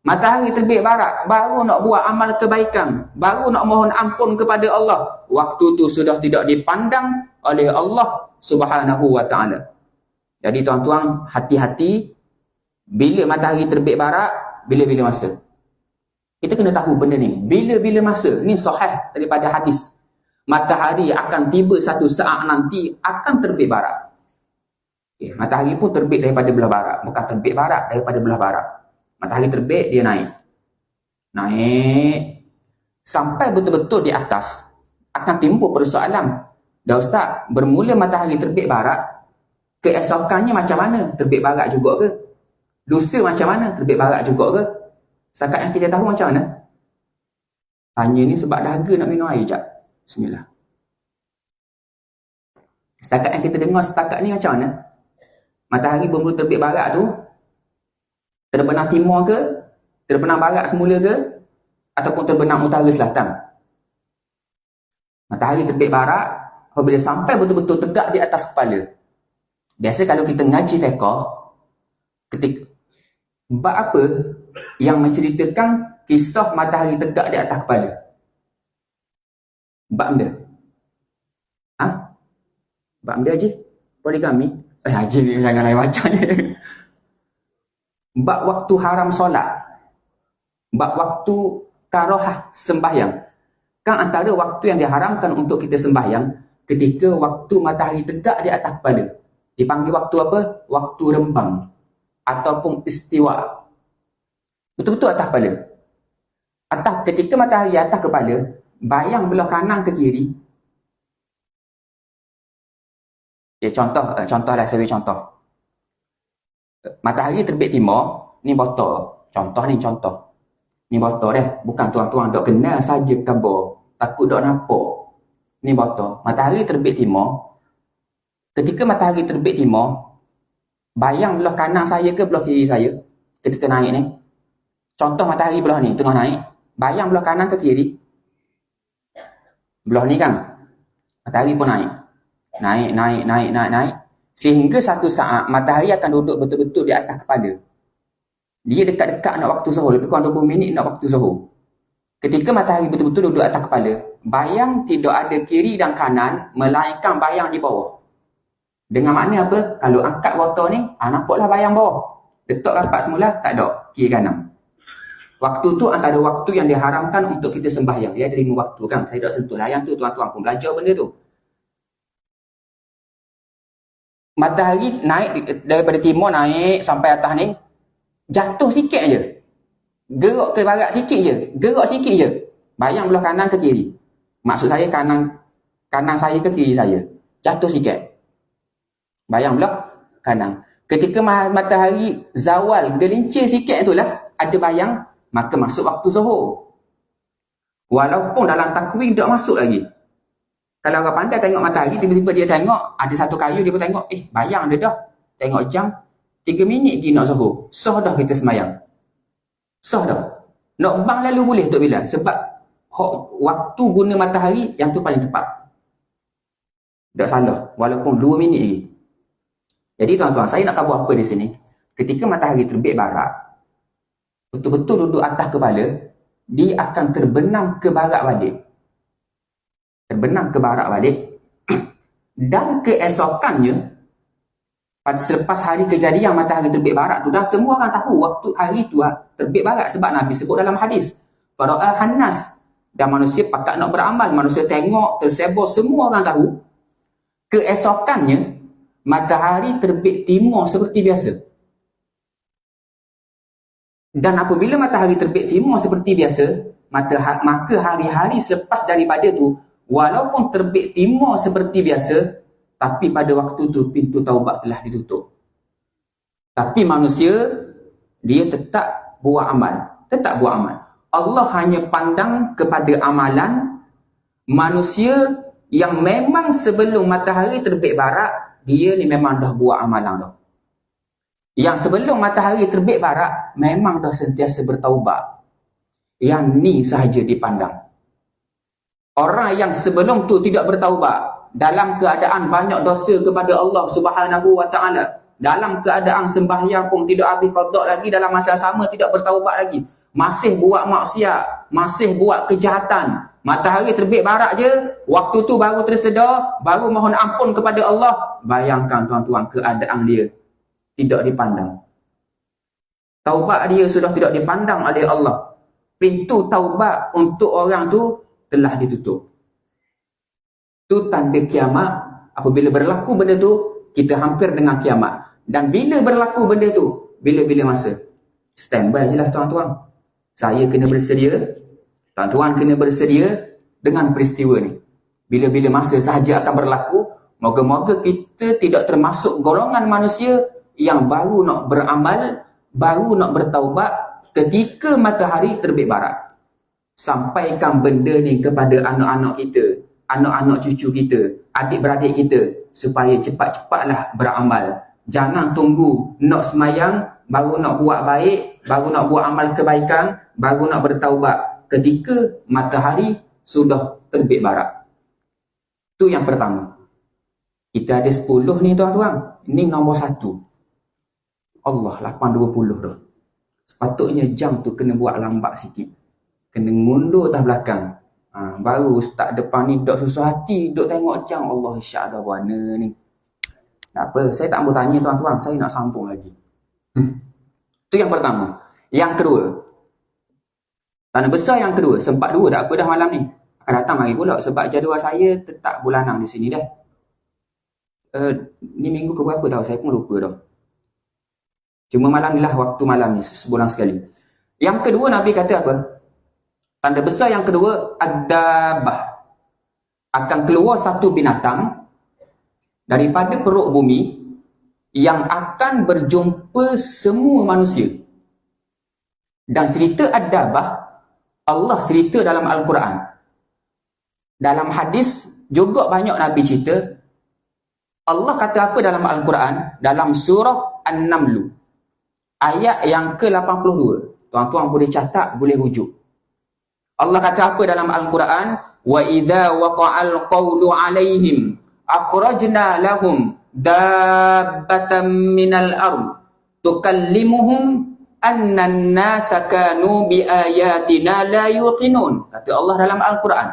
Matahari terbit barat, baru nak buat amal kebaikan, baru nak mohon ampun kepada Allah. Waktu tu sudah tidak dipandang oleh Allah Subhanahu wa ta'ala. Jadi tuan-tuan, hati-hati bila matahari terbit barat, bila-bila masa. Kita kena tahu benda ni, bila-bila masa. Ni sahih daripada hadis. Matahari akan tiba satu saat nanti akan terbit barat. Okay. Matahari pun terbit daripada belah barat, bukan terbit barat daripada belah barat. Matahari terbit, dia naik. Naik. Sampai betul-betul di atas, akan timbul persoalan. Dah Ustaz, bermula matahari terbit barat, keesokannya macam mana? Terbit barat juga ke? Lusa macam mana? Terbit barat juga ke? Setakat yang kita tahu macam mana? Tanya ni sebab dahaga nak minum air jap. Bismillah. Setakat yang kita dengar setakat ni macam mana? Matahari bermula terbit barat tu, terbenam timur ke? Terbenam barat semula ke? Ataupun terbenam utara selatan? Matahari terbit barat, apabila sampai betul-betul tegak di atas kepala. Biasa kalau kita ngaji fiqh, ketika bab apa yang menceritakan kisah matahari tegak di atas kepala? Bab benda? Ha? Bab benda Haji? Poligami? Haji ni jangan lain macam ni. Bab waktu haram solat. Bab waktu karohah sembahyang. Kan antara waktu yang diharamkan untuk kita sembahyang ketika waktu matahari tegak di atas kepala. Dipanggil waktu apa? Waktu rembang ataupun istiwa. Betul-betul atas kepala. Ketika matahari atas kepala, bayang belah kanan ke kiri. Okay, contohlah saya beri contoh. Matahari terbit timur, ni botol. Contoh. Ni botol dah. Bukan tuan-tuan dok kenal saja khabar. Takut dok nampak. Ni botol. Matahari terbit timur. Ketika matahari terbit timur, bayang belah kanan saya ke belah kiri saya ketika naik ni. Contoh matahari belah ni tengah naik. Bayang belah kanan ke kiri. Belah ni kan. Matahari pun naik. Naik. Sehingga satu saat matahari akan duduk betul-betul di atas kepala. Dia dekat-dekat nak waktu zuhur. Lebih kurang 20 minit nak waktu zuhur. Ketika matahari betul-betul duduk atas kepala, bayang tidak ada kiri dan kanan, melainkan bayang di bawah. Dengan makna apa? Kalau angkat botol ni, nampaklah bayang bawah. Letak rapat semula, tak ada kiri kanan. Waktu tu antara waktu yang diharamkan untuk kita sembahyang. Dia ada 5 waktu kan. Saya tak sentuh layan tu, tuan-tuan pun belajar benda tu. Matahari naik daripada timur, naik sampai atas ni, jatuh sikit je. Gerak ke barat sikit je. Gerak sikit je. Bayang belah kanan ke kiri. Maksud saya kanan saya ke kiri saya. Jatuh sikit. Bayang belah kanan. Ketika matahari zawal, gelincir sikit itulah, ada bayang, maka masuk waktu zuhur. Walaupun dalam takwim tak masuk lagi. Kalau orang pandai tengok matahari, tiba-tiba dia tengok, ada satu kayu, dia pun tengok, bayang dia dah. Tengok jam, 3 minit lagi nak zuhur. Sah dah kita semayang. Sah dah. Nak bang lalu boleh Tok Bilal. Sebab waktu guna matahari, yang tu paling tepat. Tak salah. Walaupun 2 minit lagi. Jadi tuan-tuan, saya nak khabar apa di sini? Ketika matahari terbit barat, betul-betul duduk atas kepala, dia akan terbenam ke barat balik. Terbenam ke barat balik. Dan keesokannya, pada selepas hari kejadian matahari terbit barat tu, dan semua orang tahu waktu hari tu terbit barat. Sebab Nabi sebut dalam hadis, Fara'a Hannas. Dan manusia pakat nak beramal. Manusia tengok, tersebar, semua orang tahu. Keesokannya, matahari terbit timur seperti biasa. Dan apabila matahari terbit timur seperti biasa, maka hari-hari selepas daripada tu, walaupun terbit timur seperti biasa, tapi pada waktu tu pintu taubat telah ditutup. Tapi manusia, dia tetap buat amal. Tetap buat amal. Allah hanya pandang kepada amalan manusia yang memang sebelum matahari terbit barat, dia ni memang dah buat amalan dah. Yang sebelum matahari terbit barat, memang dah sentiasa bertaubat. Yang ni sahaja dipandang. Orang yang sebelum tu tidak bertaubat, dalam keadaan banyak dosa kepada Allah Subhanahu wa taala, dalam keadaan sembahyang pun tidak habis qada lagi, dalam masa sama tidak bertaubat lagi, masih buat maksiat, masih buat kejahatan. Matahari terbit barat je, waktu tu baru tersedar, baru mohon ampun kepada Allah. Bayangkan tuan-tuan, keadaan dia tidak dipandang. Taubat dia sudah tidak dipandang oleh Allah. Pintu taubat untuk orang tu telah ditutup. Itu tanda kiamat. Apabila berlaku benda tu, kita hampir dengan kiamat. Dan bila berlaku benda tu, bila-bila masa, standby je lah tuan-tuan. Saya kena bersedia, tuan-tuan kena bersedia dengan peristiwa ni. Bila-bila masa sahaja akan berlaku, moga-moga kita tidak termasuk golongan manusia yang baru nak beramal, baru nak bertaubat ketika matahari terbit barat. Sampaikan benda ni kepada anak-anak kita, anak-anak cucu kita, adik-beradik kita, supaya cepat-cepatlah beramal. Jangan tunggu nak semayang, baru nak buat baik, baru nak buat amal kebaikan, baru nak bertaubat ketika matahari sudah terbit barat. Itu yang pertama. Kita ada 10 ni tuan-tuan. Ini nombor 1. Allah, 8.20 dah. Sepatutnya jam tu kena buat lambat sikit. Kena ngundur atas belakang. Baru start depan ni dok susah hati, dok tengok jam. Allah, isyak dah warna ni. Tak apa, saya tak mau tanya tuan-tuan, saya nak sambung lagi. Itu yang pertama. Yang kedua, tanda besar yang kedua, sempat 2 tak apa dah malam ni. Akan akan datang mari pula sebab jadual saya tetap bulanan di sini dah. Ni minggu ke berapa tahu, saya pun lupa dah. Cuma malam ni lah, waktu malam ni, sebulan sekali. Yang kedua, Nabi kata apa? Tanda besar yang kedua, ad-dabbah. Akan keluar satu binatang daripada perut bumi yang akan berjumpa semua manusia. Dan cerita ad-dabbah, Allah cerita dalam Al-Quran. Dalam hadis juga banyak Nabi cerita. Allah kata apa dalam Al-Quran? Dalam surah An-Naml, ayat yang ke-82. Tuan-tuan boleh catat, boleh rujuk. Allah kata apa dalam Al-Quran? Wa idza waqa'al qawlu 'alaihim akhrajna lahum dabbatan minal ard tukallimuhum anna an-nasa kanu bi ayatina la yuqinun. Kata Allah dalam Al-Quran.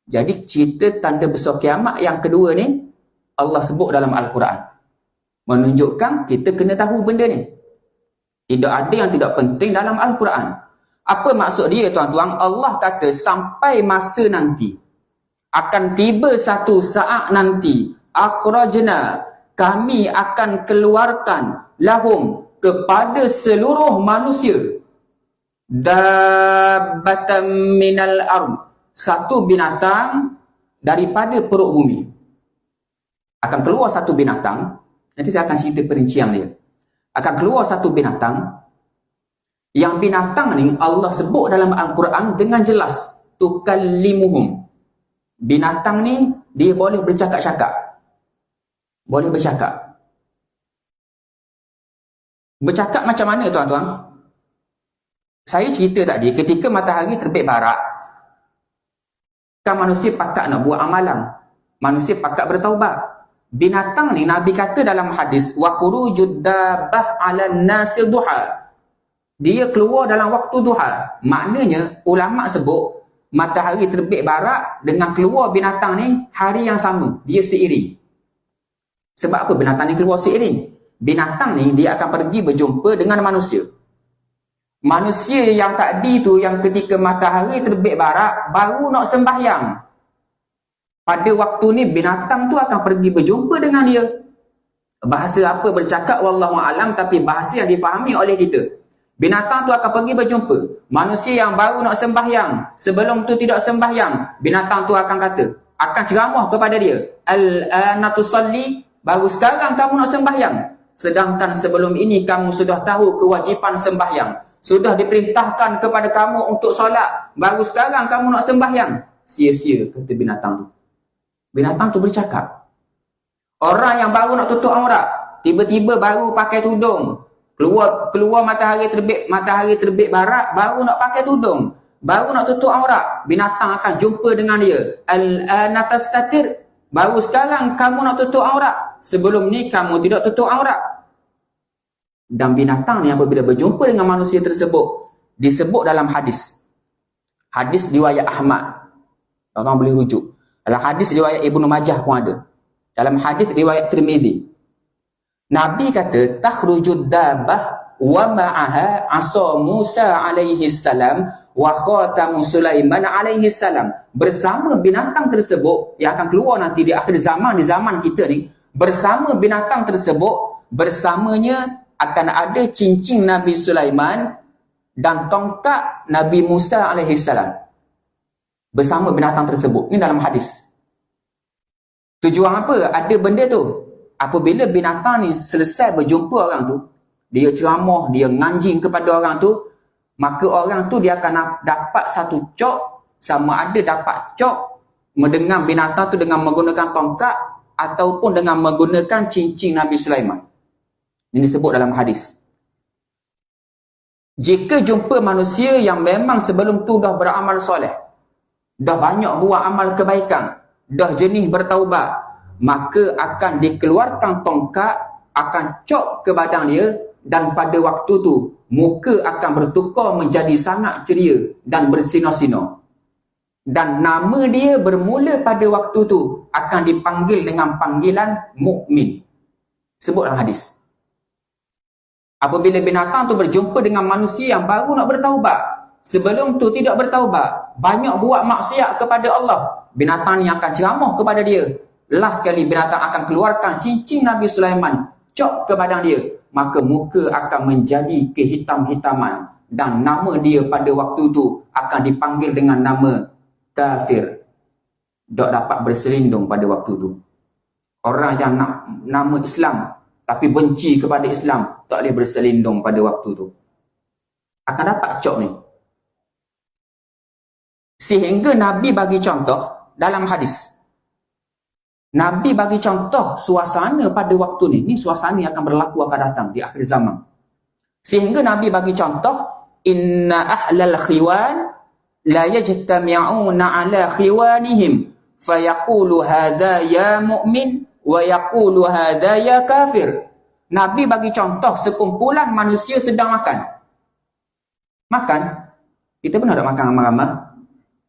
Jadi cerita tanda besar kiamat yang kedua ni Allah sebut dalam Al-Quran. Menunjukkan kita kena tahu benda ni. Tidak ada yang tidak penting dalam Al-Quran. Apa maksud dia tuan-tuan? Allah kata sampai masa nanti akan tiba satu saat nanti akhrajna, kami akan keluarkan lahum, kepada seluruh manusia, dabbatan minal ard, satu binatang daripada perut bumi. Akan keluar satu binatang, nanti saya akan cerita perincian dia. Akan keluar satu binatang, yang binatang ni Allah sebut dalam Al-Quran dengan jelas, tukallimuhum. Binatang ni dia boleh bercakap-cakap. Boleh bercakap. Bercakap macam mana tuan-tuan? Saya cerita tadi, ketika matahari terbit barat, kan manusia pakat nak buat amalan. Manusia pakat bertaubat. Binatang ni Nabi kata dalam hadis, wa khurujud dabbah 'alan nasi duha. Dia keluar dalam waktu duha. Maknanya ulama sebut matahari terbit barat dengan keluar binatang ni hari yang sama, dia seiring. Sebab apa binatang ni keluar seiring? Binatang ni dia akan pergi berjumpa dengan manusia. Manusia yang tadi tu, yang ketika matahari terbit barat baru nak sembahyang, pada waktu ni binatang tu akan pergi berjumpa dengan dia. Bahasa apa bercakap wallahu alam, tapi bahasa yang difahami oleh kita. Binatang tu akan pergi berjumpa manusia yang baru nak sembahyang, sebelum tu tidak sembahyang. Binatang tu akan kata, akan ceramah kepada dia, al-ana tusalli, baru sekarang kamu nak sembahyang, sedangkan sebelum ini kamu sudah tahu kewajipan sembahyang, sudah diperintahkan kepada kamu untuk solat, baru sekarang kamu nak sembahyang. Sia-sia, kata binatang tu. Binatang tu bercakap. Orang yang baru nak tutup aurat, tiba-tiba baru pakai tudung, keluar matahari terbit barat, baru nak pakai tudung, baru nak tutup aurat, binatang akan jumpa dengan dia, al-ana tastatir, baru sekarang kamu nak tutup aurat, sebelum ni kamu tidak tutup aurat. Dan binatang ni apabila berjumpa dengan manusia tersebut, disebut dalam hadis riwayat Ahmad, orang boleh rujuk. Dalam hadis riwayat Ibnu Majah pun ada. Dalam hadis riwayat Tirmizi, Nabi kata, takhrujud dabbah wa ma'aha asa Musa alaihi salam wa khatamu Sulaiman alaihi salam. Bersama binatang tersebut yang akan keluar nanti di akhir zaman, di zaman kita ni, bersama binatang tersebut, bersamanya akan ada cincin Nabi Sulaiman dan tongkat Nabi Musa alaihi salam. Bersama binatang tersebut. Ini dalam hadis. Tujuan apa? Ada benda tu. Apabila binatang ni selesai berjumpa orang tu, dia ceramah, dia nganjing kepada orang tu, maka orang tu dia akan dapat satu cok, sama ada dapat cok mendengar binatang tu dengan menggunakan tongkat ataupun dengan menggunakan cincin Nabi Sulaiman. Ini disebut dalam hadis. Jika jumpa manusia yang memang sebelum tu dah beramal soleh, dah banyak buat amal kebaikan, dah jenis bertaubat, maka akan dikeluarkan tongkat, akan cop ke badan dia, dan pada waktu tu muka akan bertukar menjadi sangat ceria dan bersinar-sinar. Dan nama dia bermula pada waktu tu akan dipanggil dengan panggilan mukmin. Sebut dalam hadis. Apabila binatang tu berjumpa dengan manusia yang baru nak bertaubat, sebelum tu tidak bertaubat, banyak buat maksiat kepada Allah, binatang ni akan ceramah kepada dia. Last sekali binatang akan keluarkan cincin Nabi Sulaiman, cop ke badan dia, maka muka akan menjadi kehitam-hitaman dan nama dia pada waktu tu akan dipanggil dengan nama kafir. Tak dapat berselindung pada waktu tu. Orang yang nak nama Islam tapi benci kepada Islam tak boleh berselindung pada waktu tu. Akan dapat cop ni. Sehingga Nabi bagi contoh dalam hadis. Nabi bagi contoh suasana pada waktu ni. Ni suasana yang akan berlaku akan datang di akhir zaman. Sehingga Nabi bagi contoh, inna ahlal khiwan la yajtami'una ala khiwanihim fayaqulu hadha ya mu'min wa yaqulu hadha ya kafir. Nabi bagi contoh sekumpulan manusia sedang makan. Makan. Kita pernah tak makan ramai-ramai?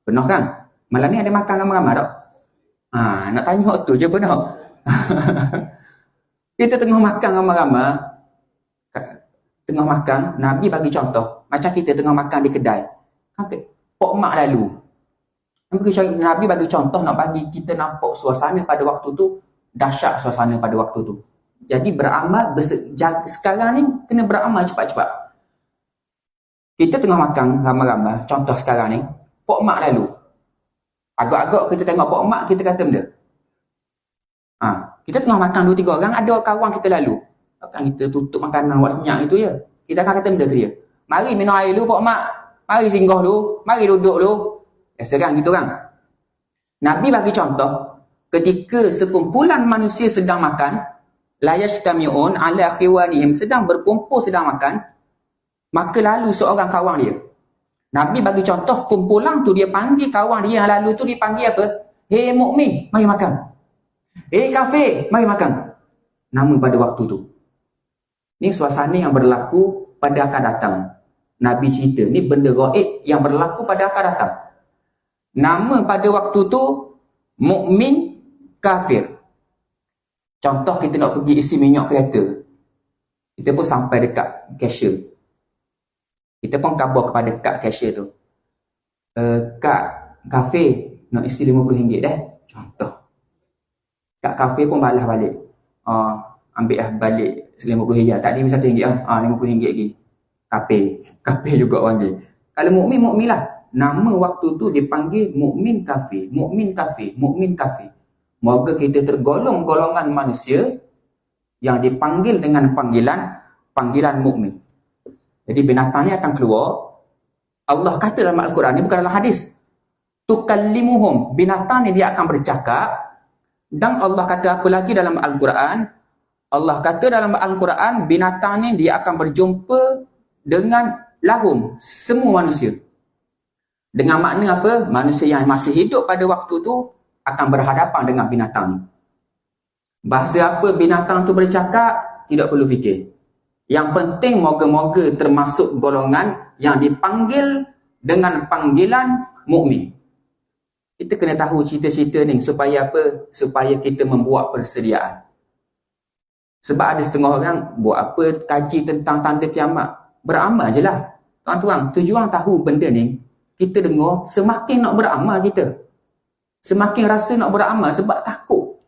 Pernah kan? Malam ni ada makan ramai-ramai tak? Nak tanya tu je pernah. Kita tengah makan ramai-ramai. Tengah makan, Nabi bagi contoh. Macam kita tengah makan di kedai. Pok mak lalu. Nabi bagi contoh nak bagi kita nampak suasana pada waktu tu. Dahsyat suasana pada waktu tu. Jadi beramal, sekarang ni kena beramal cepat-cepat. Kita tengah makan ramai-ramai. Contoh sekarang ni, pok mak lalu. Agak-agak kita tengok pok mak, kita kata benda. Kita tengah makan 2-3 orang, ada kawan kita lalu. Kan kita tutup makanan buat senyap itu je. Kita akan kata benda ke dia. Mari minum air dulu pok mak. Mari singgah dulu. Mari duduk dulu. Sekarang gitu kan. Nabi bagi contoh. Ketika sekumpulan manusia sedang makan. La yajtami'un ala khiwanihim. Sedang berkumpul sedang makan. Maka lalu seorang kawan dia. Nabi bagi contoh. Kumpulan tu dia panggil kawan dia yang lalu tu dipanggil apa? Hei mukmin, mari makan. Hei kafir, mari makan. Nama pada waktu tu. Ni suasana yang berlaku pada akan datang. Nabi cerita. Ni benda gaib yang berlaku pada akan datang. Nama pada waktu tu mukmin, kafir. Contoh kita nak pergi isi minyak kereta. Kita pun sampai dekat cashier. Kita pun khabar kepada kak cashier tu. Kak kafe nak isi RM50 dah. Contoh. Kak kafe pun balas balik. Ambil lah balik RM50. Tadi RM1 RM50 lagi. Kafe juga panggil. Kalau mukmin, mukmin lah. Nama waktu tu dipanggil mukmin kafe. Mukmin kafe. Mukmin kafe. Moga kita tergolong golongan manusia yang dipanggil dengan panggilan mukmin. Jadi binatang ni akan keluar. Allah kata dalam Al-Quran ni, bukan dalam hadis. Tukallimuhum. Binatang ni dia akan bercakap. Dan Allah kata apa lagi dalam Al-Quran? Allah kata dalam Al-Quran, binatang ni dia akan berjumpa dengan lahum, semua manusia. Dengan makna apa? Manusia yang masih hidup pada waktu tu akan berhadapan dengan binatang ni. Bahasa apa binatang tu bercakap? Tidak perlu fikir. Yang penting moga-moga termasuk golongan yang dipanggil dengan panggilan mukmin. Kita kena tahu cerita-cerita ni supaya apa? Supaya kita membuat persediaan. Sebab ada setengah orang buat apa kaji tentang tanda kiamat. Beramal je lah. Tuan-tuan, tujuan tahu benda ni, kita dengar semakin nak beramal kita. Semakin rasa nak beramal sebab takut.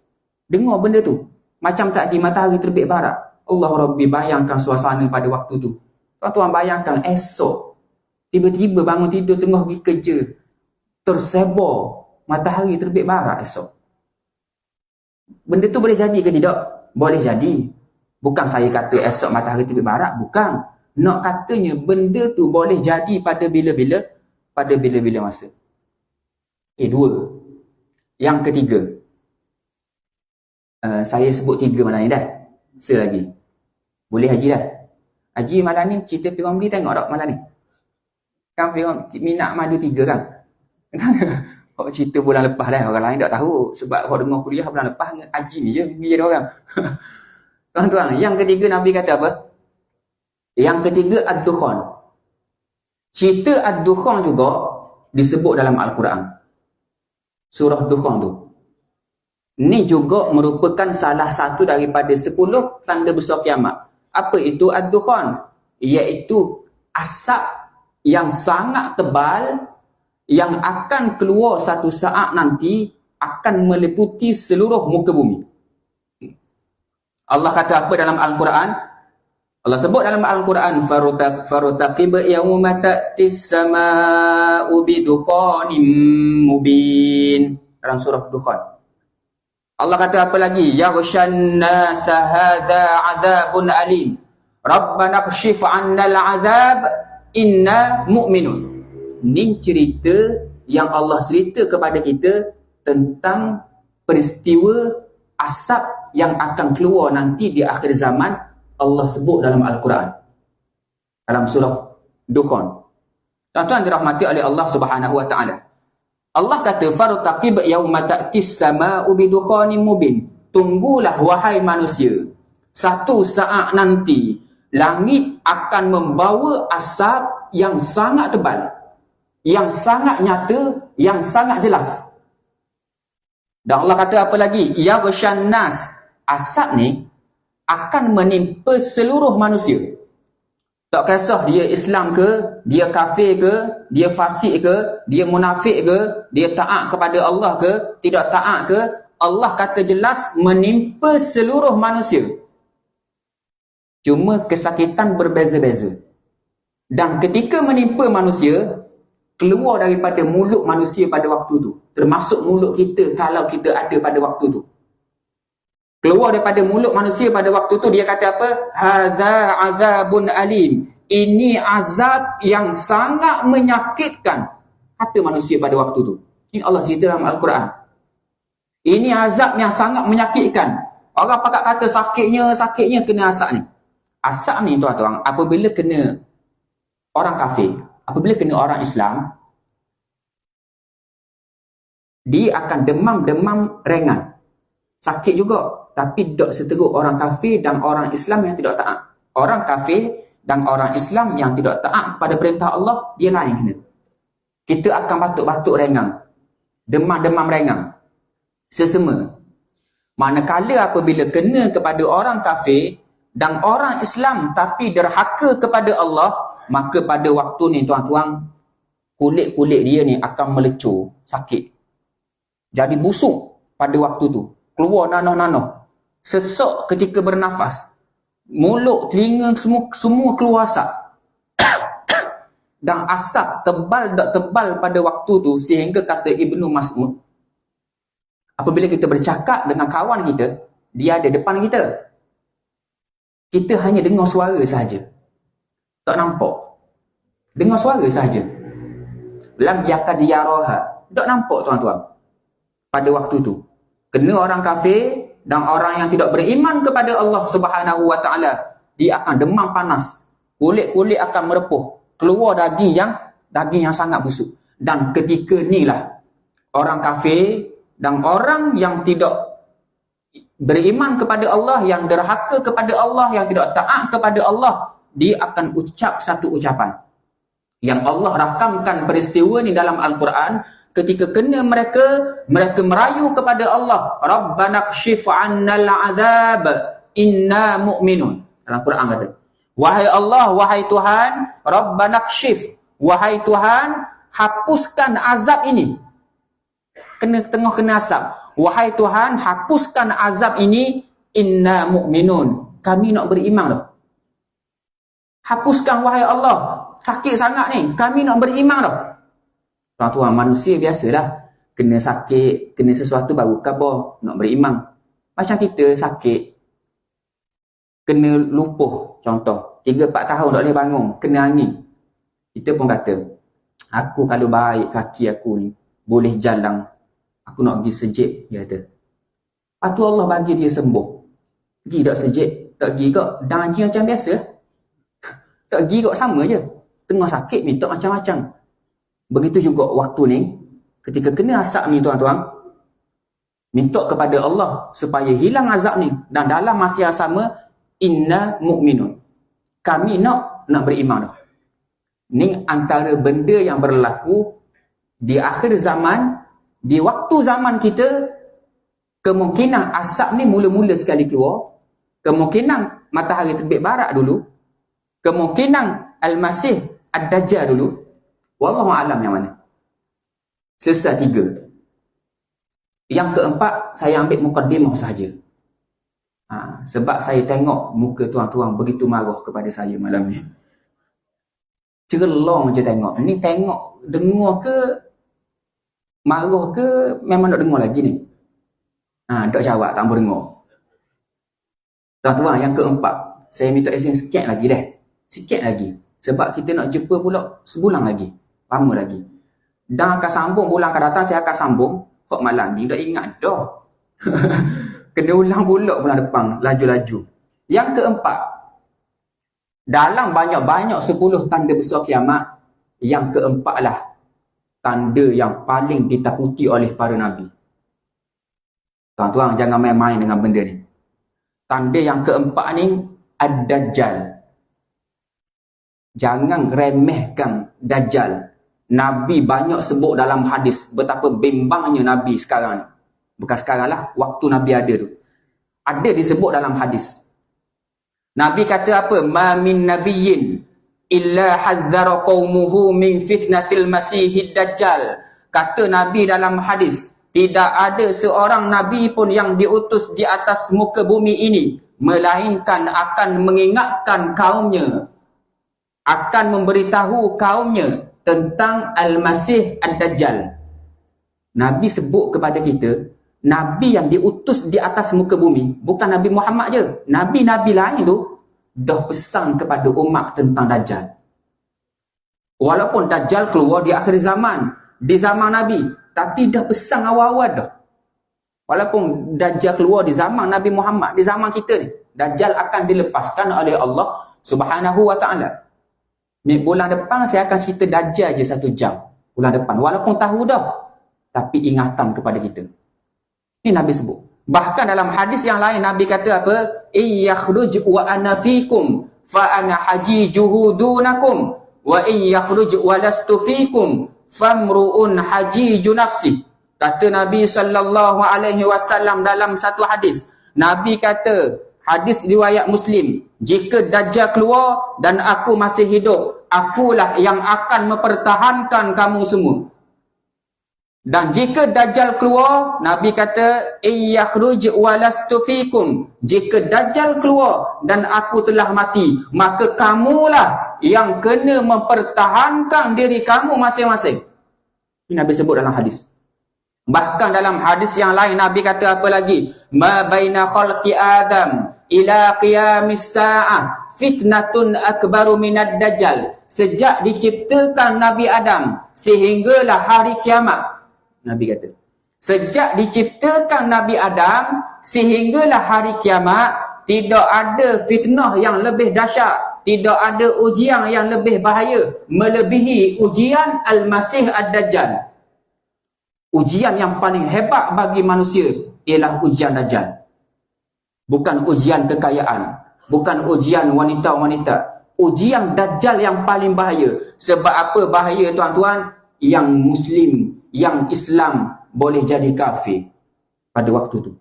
Dengar benda tu. Macam tadi matahari terbit barat. Allah Rabbi, bayangkan suasana pada waktu tu. Tuan-tuan bayangkan esok. Tiba-tiba bangun tidur tengah pergi kerja. Tersebar matahari terbit barat esok. Benda tu boleh jadi ke tidak? Boleh jadi. Bukan saya kata esok matahari terbit barat. Bukan. Nak katanya benda tu boleh jadi pada bila-bila? Pada bila-bila masa. Dua. Yang ketiga. Saya sebut 3 malam ni dah. Selagi. Boleh haji dah. Haji malam ni cerita Pirang Beli tengok tak malam ni? Kan Pirang minat madu 3 kan? Orang cerita bulan lepas dah. Orang lain tak tahu. Sebab orang dengar kuliah bulan lepas haji ni je. Ni je orang. Tuan-tuan, yang ketiga Nabi kata apa? Yang ketiga Ad-Dukhan. Cerita Ad-Dukhan juga disebut dalam Al-Quran. Surah Dukhan tu. Ini juga merupakan salah satu daripada 10 tanda besar kiamat. Apa itu Ad-Dukhan? Iaitu asap yang sangat tebal yang akan keluar satu saat nanti akan meliputi seluruh muka bumi. Allah kata apa dalam Al-Quran? Allah sebut dalam Al-Quran, farutaqib yawma ta'tis sama'u bidukhanim mubin. Dalam surah Dukhan. Allah kata apa lagi? Yaghshan nasa hadha azabun alim. Rabbana kshif 'annal azab inna mu'minun. Ini cerita yang Allah cerita kepada kita tentang peristiwa asap yang akan keluar nanti di akhir zaman. Allah sebut dalam Al-Quran, dalam surah Dukhan. Tuan-tuan dirahmati oleh Allah Subhanahu wa taala. Allah kata fartaqib yauma ta'tis sama'u bidukhanin mubin. Tunggulah wahai manusia, satu saat nanti langit akan membawa asap yang sangat tebal, yang sangat nyata, yang sangat jelas. Dan Allah kata apa lagi? Yaghshan nas. Asap ni akan menimpa seluruh manusia. Tak kisah dia Islam ke, dia kafir ke, dia fasik ke, dia munafik ke, dia taat kepada Allah ke, tidak taat ke, Allah kata jelas menimpa seluruh manusia. Cuma kesakitan berbeza-beza. Dan ketika menimpa manusia, keluar daripada mulut manusia pada waktu tu, termasuk mulut kita kalau kita ada pada waktu tu. Keluar daripada mulut manusia pada waktu tu, dia kata apa? Hadza azabun alim. Ini azab yang sangat menyakitkan. Kata manusia pada waktu tu. Ini Allah cerita dalam Al-Quran. Ini azab yang sangat menyakitkan. Orang pakat kata sakitnya kena asap ni. Asap ni tuan-tuan, apabila kena orang kafir, apabila kena orang Islam, dia akan demam-demam ringan. Sakit juga. Tapi tidak seteruk orang kafir dan orang Islam yang tidak taat. Orang kafir dan orang Islam yang tidak taat kepada perintah Allah, dia lain kena. Kita akan batuk-batuk ringan. Demam-demam ringan. Sesama. Manakala apabila kena kepada orang kafir dan orang Islam tapi derhaka kepada Allah, maka pada waktu ni tuan-tuan, kulit-kulit dia ni akan melecur, sakit. Jadi busuk pada waktu tu. Keluar nanah-nanah. Sesak ketika bernafas. Mulut, telinga, semua keluar asap. Dan asap tebal tak tebal pada waktu tu, sehingga kata Ibnu Mas'ud, apabila kita bercakap dengan kawan kita, dia ada depan kita, kita hanya dengar suara sahaja. Tak nampak. Dengar suara sahaja. Lam yakad yaraha. Tak nampak tuan-tuan. Pada waktu tu. Kena orang kafir dan orang yang tidak beriman kepada Allah Subhanahu wa taala, dia akan demam panas. Kulit-kulit akan merepuh. Keluar daging yang sangat busuk. Dan ketika inilah orang kafir dan orang yang tidak beriman kepada Allah, yang derhaka kepada Allah, yang tidak taat kepada Allah, dia akan ucap satu ucapan yang Allah rakamkan peristiwa ni dalam Al-Quran. Ketika kena mereka merayu kepada Allah, Rabbana kshif 'annal 'adzab inna mu'minun. Dalam Quran kata, wahai Allah, wahai Tuhan, Rabbana kshif, wahai Tuhan, hapuskan azab ini. Kena asap. Wahai Tuhan, hapuskan azab ini, inna mu'minun. Kami nak beriman dah. Hapuskan wahai Allah. Sakit sangat ni. Kami nak beriman dah. Tuan-tuan, manusia biasalah. Kena sakit, kena sesuatu baru khabar nak beriman. Macam kita sakit, kena lupuh contoh. 3-4 tahun tak boleh bangun. Kena angin. Kita pun kata, aku kalau baik kaki aku ni, boleh jalan. Aku nak pergi sejik, dia kata. Lepas tu Allah bagi dia sembuh. Pergi tak sejik, tak pergi kok. Dan haji macam biasa. Tak pergi kok, sama je. Tengah sakit, minta macam-macam. Begitu juga waktu ni, ketika kena asap ni tuan-tuan, minta kepada Allah supaya hilang azab ni. Dan dalam masa yang sama, inna mu'minun. Kami nak beriman dah. Ni antara benda yang berlaku di akhir zaman. Di waktu zaman kita, kemungkinan asap ni mula-mula sekali keluar. Kemungkinan matahari terbit barat dulu. Kemungkinan Al-Masih Ad-Dajjal dulu. Wallahu a'lam yang mana. Selesai 3. Yang keempat, saya ambil mukaddimah sahaja. Sebab saya tengok muka tuan-tuan begitu marah kepada saya malam ni. Cerelong je tengok. Ni tengok, dengar ke, marah ke, memang nak dengar lagi ni. Tak jawab, tak boleh dengar. Tuan-tuan, yang keempat, saya minta izin sikit lagi deh. Sikit lagi. Sebab kita nak jumpa pula sebulan lagi. Lama lagi. Dan akan sambung bulan akan datang, saya akan sambung. Kok malam ni dah ingat dah. Kena ulang pula bulan depan. Laju-laju. Yang keempat. Dalam banyak-banyak 10 tanda besar kiamat. Yang keempat lah. Tanda yang paling ditakuti oleh para Nabi. Tuan-tuan jangan main-main dengan benda ni. Tanda yang keempat ni. Ad-Dajjal. Jangan remehkan Dajjal. Nabi banyak sebut dalam hadis betapa bimbangnya Nabi sekarang ni. Bukan sekarang lah, waktu Nabi ada tu. Ada disebut dalam hadis. Nabi kata apa? Ma min nabiyyin illa hadzara qaumuhu min fitnatil masihid dajjal. Kata Nabi dalam hadis, tidak ada seorang Nabi pun yang diutus di atas muka bumi ini, melainkan akan mengingatkan kaumnya, akan memberitahu kaumnya tentang Al-Masih Ad-Dajjal. Nabi sebut kepada kita, Nabi yang diutus di atas muka bumi, bukan Nabi Muhammad je. Nabi-Nabi lain tu, dah pesan kepada umat tentang Dajjal. Walaupun Dajjal keluar di akhir zaman, di zaman Nabi, tapi dah pesan awal-awal dah. Walaupun Dajjal keluar di zaman Nabi Muhammad, di zaman kita ni, Dajjal akan dilepaskan oleh Allah Subhanahu wa ta'ala. Ni bulan depan saya akan cerita Dajjal je 1 jam. Bulan depan. Walaupun tahu dah. Tapi ingatan kepada kita. Ni Nabi sebut. Bahkan dalam hadis yang lain Nabi kata apa? Iyakhruj wa ana fikum fa ana hajijuhu dunakum wa iyakhruj wa lastu fikum famru'un hajiju nafsi. Kata Nabi sallallahu alaihi wasallam dalam satu hadis. Nabi kata, hadis riwayat Muslim, jika Dajjal keluar dan aku masih hidup, akulah yang akan mempertahankan kamu semua. Dan jika Dajjal keluar, Nabi kata, iyakhruj walastu fikum. Jika Dajjal keluar dan aku telah mati, maka kamulah yang kena mempertahankan diri kamu masing-masing. Ini Nabi sebut dalam hadis. Bahkan dalam hadis yang lain Nabi kata apa lagi? Ma baina khalqi Adam ila qiyamis sa'ah fitnatun akbaru minad dajjal. Sejak diciptakan Nabi Adam sehinggalah hari kiamat, Nabi kata, sejak diciptakan Nabi Adam sehinggalah hari kiamat, tidak ada fitnah yang lebih dahsyat, tidak ada ujian yang lebih bahaya melebihi ujian Al-Masih Ad-Dajjal. Ujian yang paling hebat bagi manusia ialah ujian Dajjal. Bukan ujian kekayaan, bukan ujian wanita-wanita. Ujian Dajjal yang paling bahaya. Sebab apa bahaya tuan-tuan? Yang Muslim, yang Islam boleh jadi kafir pada waktu tu.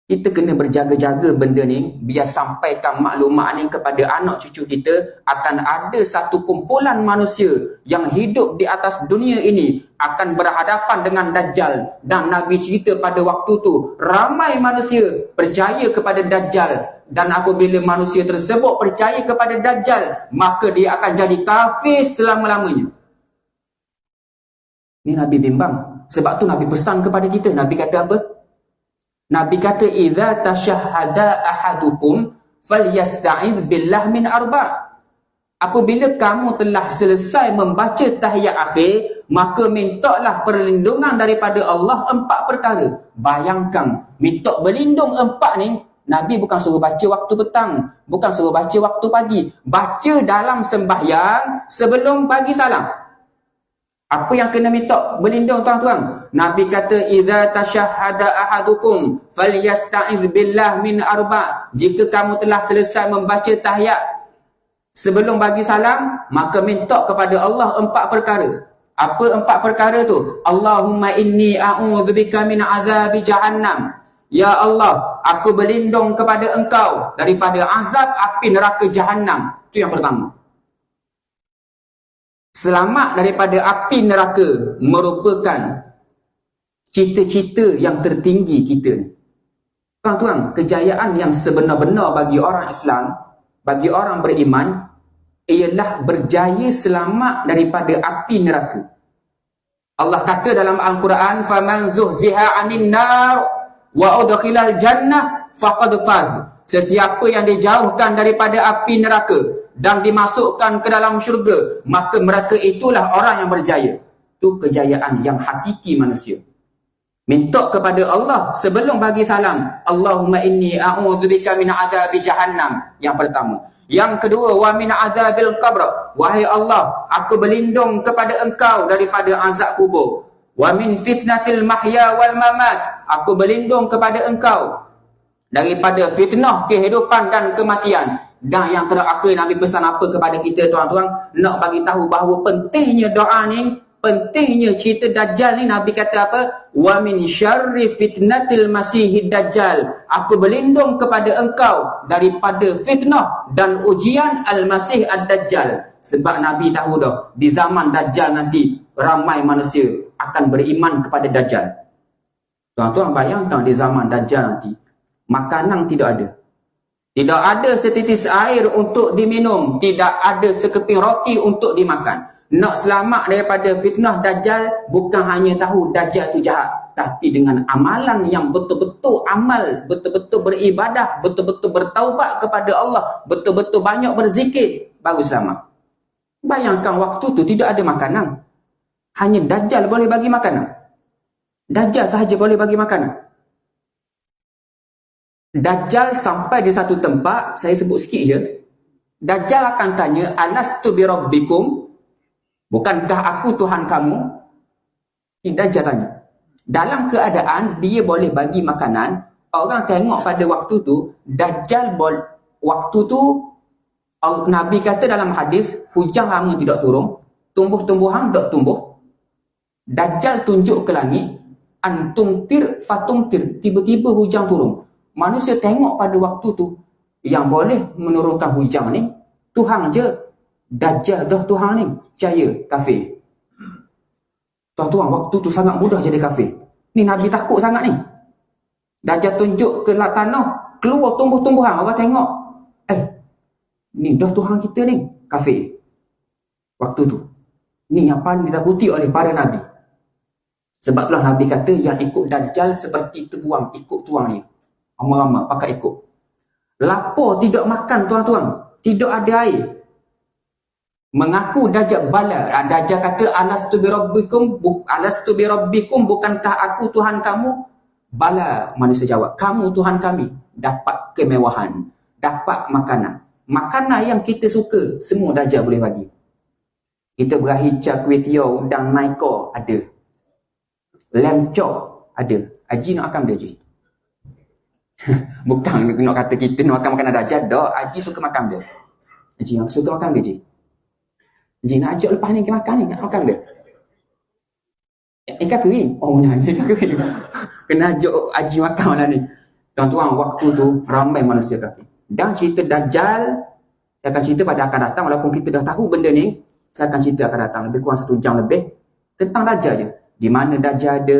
Kita kena berjaga-jaga benda ni, biar sampaikan maklumat ni kepada anak cucu kita. Akan ada satu kumpulan manusia yang hidup di atas dunia ini akan berhadapan dengan Dajjal. Dan Nabi cerita pada waktu tu, ramai manusia percaya kepada Dajjal. Dan apabila manusia tersebut percaya kepada Dajjal, maka dia akan jadi kafir selama-lamanya. Ni Nabi bimbang. Sebab tu Nabi pesan kepada kita. Nabi kata apa? Nabi kata, idza tashahhada ahadukum falyasta'idz billah min arba'. Apabila kamu telah selesai membaca tahiyat akhir, maka mintalah perlindungan daripada Allah 4 perkara. Bayangkan, minta berlindung 4 ni, Nabi bukan suruh baca waktu petang, bukan suruh baca waktu pagi. Baca dalam sembahyang sebelum pagi salam. Apa yang kena minta berlindung tuan-tuan? Nabi kata, idza tashahhada ahadukum falyasta'idz billah min arba'. Jika kamu telah selesai membaca tahiyat sebelum bagi salam, maka minta kepada Allah 4 perkara. Apa 4 perkara tu? Allahumma inni a'udzubika min azabi jahannam. Ya Allah, aku berlindung kepada engkau daripada azab api neraka Jahannam. Itu yang pertama. Selamat daripada api neraka merupakan cita-cita yang tertinggi kita ni. Tuan-tuan, kejayaan yang sebenar-benar bagi orang Islam, bagi orang beriman, ialah berjaya selamat daripada api neraka. Allah kata dalam Al-Quran, "Faman zuhziha 'anil nar wa udkhilal jannah faqad faz." Sesiapa yang dijauhkan daripada api neraka dan dimasukkan ke dalam syurga, maka mereka itulah orang yang berjaya. Itu kejayaan yang hakiki manusia. Minta kepada Allah sebelum bagi salam, Allahumma inni a'udzubika min adzabi jahannam. Yang pertama. Yang kedua, wa min adzabil qabr. Wahai Allah, aku berlindung kepada Engkau daripada azab kubur. Wa min fitnatil mahya wal mamat. Aku berlindung kepada Engkau daripada fitnah kehidupan dan kematian. Dan yang terakhir, Nabi pesan apa kepada kita, tuan-tuan? Nak bagi tahu bahawa pentingnya doa ni, pentingnya cerita Dajjal ni. Nabi kata apa? Wa min syarri fitnatil masihid dajjal. Aku berlindung kepada Engkau daripada fitnah dan ujian al-masih ad-dajjal. Sebab Nabi tahu dah, di zaman Dajjal nanti ramai manusia akan beriman kepada Dajjal. Tuan-tuan bayangkan di zaman Dajjal nanti, makanan tidak ada. Tidak ada setitis air untuk diminum. Tidak ada sekeping roti untuk dimakan. Nak selamat daripada fitnah Dajjal, bukan hanya tahu Dajjal itu jahat, tapi dengan amalan yang betul-betul amal, betul-betul beribadah, betul-betul bertaubat kepada Allah, betul-betul banyak berzikir, baru selamat. Bayangkan waktu tu tidak ada makanan. Hanya Dajjal boleh bagi makanan. Dajjal sahaja boleh bagi makanan. Dajjal sampai di satu tempat, saya sebut sikit je. Dajjal akan tanya, alastu bi rabbikum? Bukankah aku Tuhan kamu? Dajjal tanya. Dalam keadaan dia boleh bagi makanan, orang tengok pada waktu tu, Dajjal waktu tu, Nabi kata dalam hadis, hujan lama tidak turun, tumbuh-tumbuhan tak tumbuh. Dajjal tunjuk ke langit, antumtir fatumtir, tiba-tiba hujan turun. Manusia tengok pada waktu tu, yang boleh menurunkan hujan ni Tuhan je. Dajjal dah Tuhan ni, percaya, kafir. Tuan-tuan, waktu tu sangat mudah jadi kafir. Ni Nabi takut sangat ni. Dajjal tunjuk ke tanah, keluar tumbuh-tumbuhan, orang tengok, ni dah Tuhan kita ni, kafir. Waktu tu, ni yang paling ditakuti oleh para Nabi. Sebab itulah Nabi kata, yang ikut Dajjal seperti terbuang ikut tuang ni. Ramai-ramai pakai ikut. Lapar tidak makan, tuan-tuan. Tidak ada air. Mengaku Dajjal bala. Dajjal kata, alastu bi rabbikum, bukankah aku Tuhan kamu? Bala, manusia jawab, kamu Tuhan kami. Dapat kemewahan, dapat makanan. Makanan yang kita suka, semua Dajjal boleh bagi. Kita berahicah, kuih tiaw, udang naika, ada. Lamb chop, ada. Haji nak makan dia, Haji? Bukan nak kata kita nak makan makanan Dajjal. Tak, Haji suka makan dia. Haji yang suka makan dia, Haji. Haji nak ajak lepas ni ke makan ni, nak makan dia. Ikan kering. Oh, nak ikan kering. Kena ajak Haji makan malam ni. Tuan-tuan, waktu tu ramai manusia kafir. Dan cerita Dajjal, saya akan cerita pada akan datang. Walaupun kita dah tahu benda ni, saya akan cerita akan datang. Lebih kurang 1 jam lebih. Tentang Dajjal je. Di mana Dajjal ada,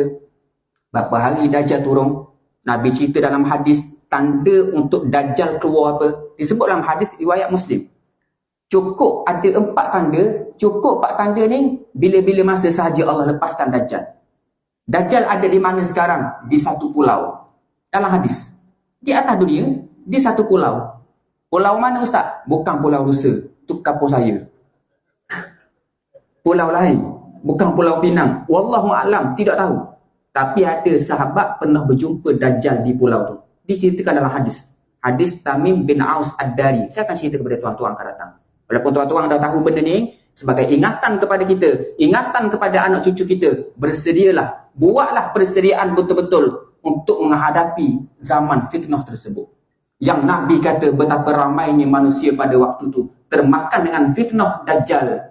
berapa hari Dajjal turun. Nabi cerita dalam hadis, tanda untuk Dajjal keluar apa. Disebut dalam hadis riwayat Muslim. Cukup ada 4 tanda. Cukup 4 tanda ni, bila-bila masa sahaja Allah lepaskan Dajjal. Dajjal ada di mana sekarang? Di satu pulau. Dalam hadis. Di atas dunia, di satu pulau. Pulau mana, Ustaz? Bukan Pulau Rusa. Itu kapal saya. Pulau lain. Bukan Pulau Pinang. Wallahu'alam, tidak tahu. Tapi ada sahabat pernah berjumpa Dajjal di pulau tu. Diceritakan dalam hadis. Hadis Tamim bin Aus Ad-Dari. Saya akan cerita kepada tuan-tuan akan datang. Walaupun tuan-tuan dah tahu benda ni, sebagai ingatan kepada kita, ingatan kepada anak cucu kita, bersedialah, buatlah persediaan betul-betul untuk menghadapi zaman fitnah tersebut. Yang Nabi kata betapa ramainya manusia pada waktu tu termakan dengan fitnah Dajjal,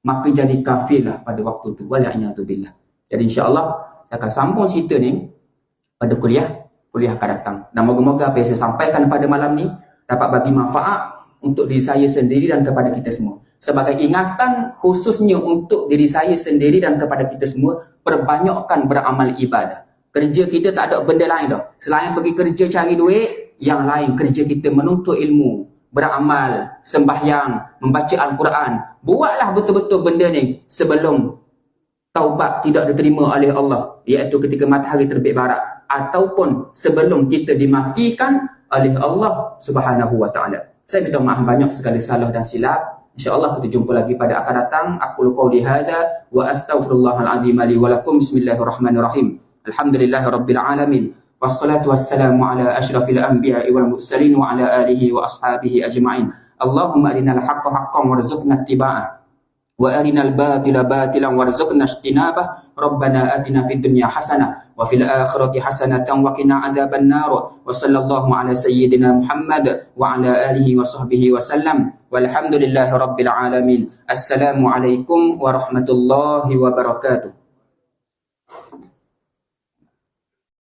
maka jadi kafirlah pada waktu tu. Wala'iyatubillah. Jadi insya-Allah saya akan sambung cerita ni pada kuliah akan datang. Dan moga-moga apa yang saya sampaikan pada malam ni dapat bagi manfaat untuk diri saya sendiri dan kepada kita semua. sebagai ingatan khususnya untuk diri saya sendiri dan kepada kita semua, perbanyakkan beramal ibadah. Kerja kita tak ada benda lain dah. Selain pergi kerja cari duit, yang lain kerja kita menuntut ilmu, beramal, sembahyang, membaca Al-Quran. Buatlah betul-betul benda ni sebelum taubat tidak diterima oleh Allah, iaitu ketika matahari terbit barat, ataupun sebelum kita dimatikan oleh Allah Subhanahu wa taala. Saya minta maaf banyak segala salah dan silap. InsyaAllah kita jumpa lagi pada akan datang. Aku qauli hadza wa astaghfirullahal azim li wa lakum. Bismillahirrahmanirrahim. Alhamdulillahirabbil alamin. Wassalatu wassalamu ala asyrafil anbiya'i wal mursalin wa ala alihi wa ashabihi ajma'in. Allahumma arinal haqqa haqqan warzuqna ittiba'ah wa arinal batila batilan warzuqna ijtinabah. Rabbana atina fid dunya hasanah wa fil akhirati hasanatan wa qina adzaban nar. Wa sallallahu ala sayyidina Muhammad wa ala alihi wa sahbihi wa sallam. Walhamdulillahi rabbil alamin. Assalamu alaikum warahmatullahi wabarakatuh.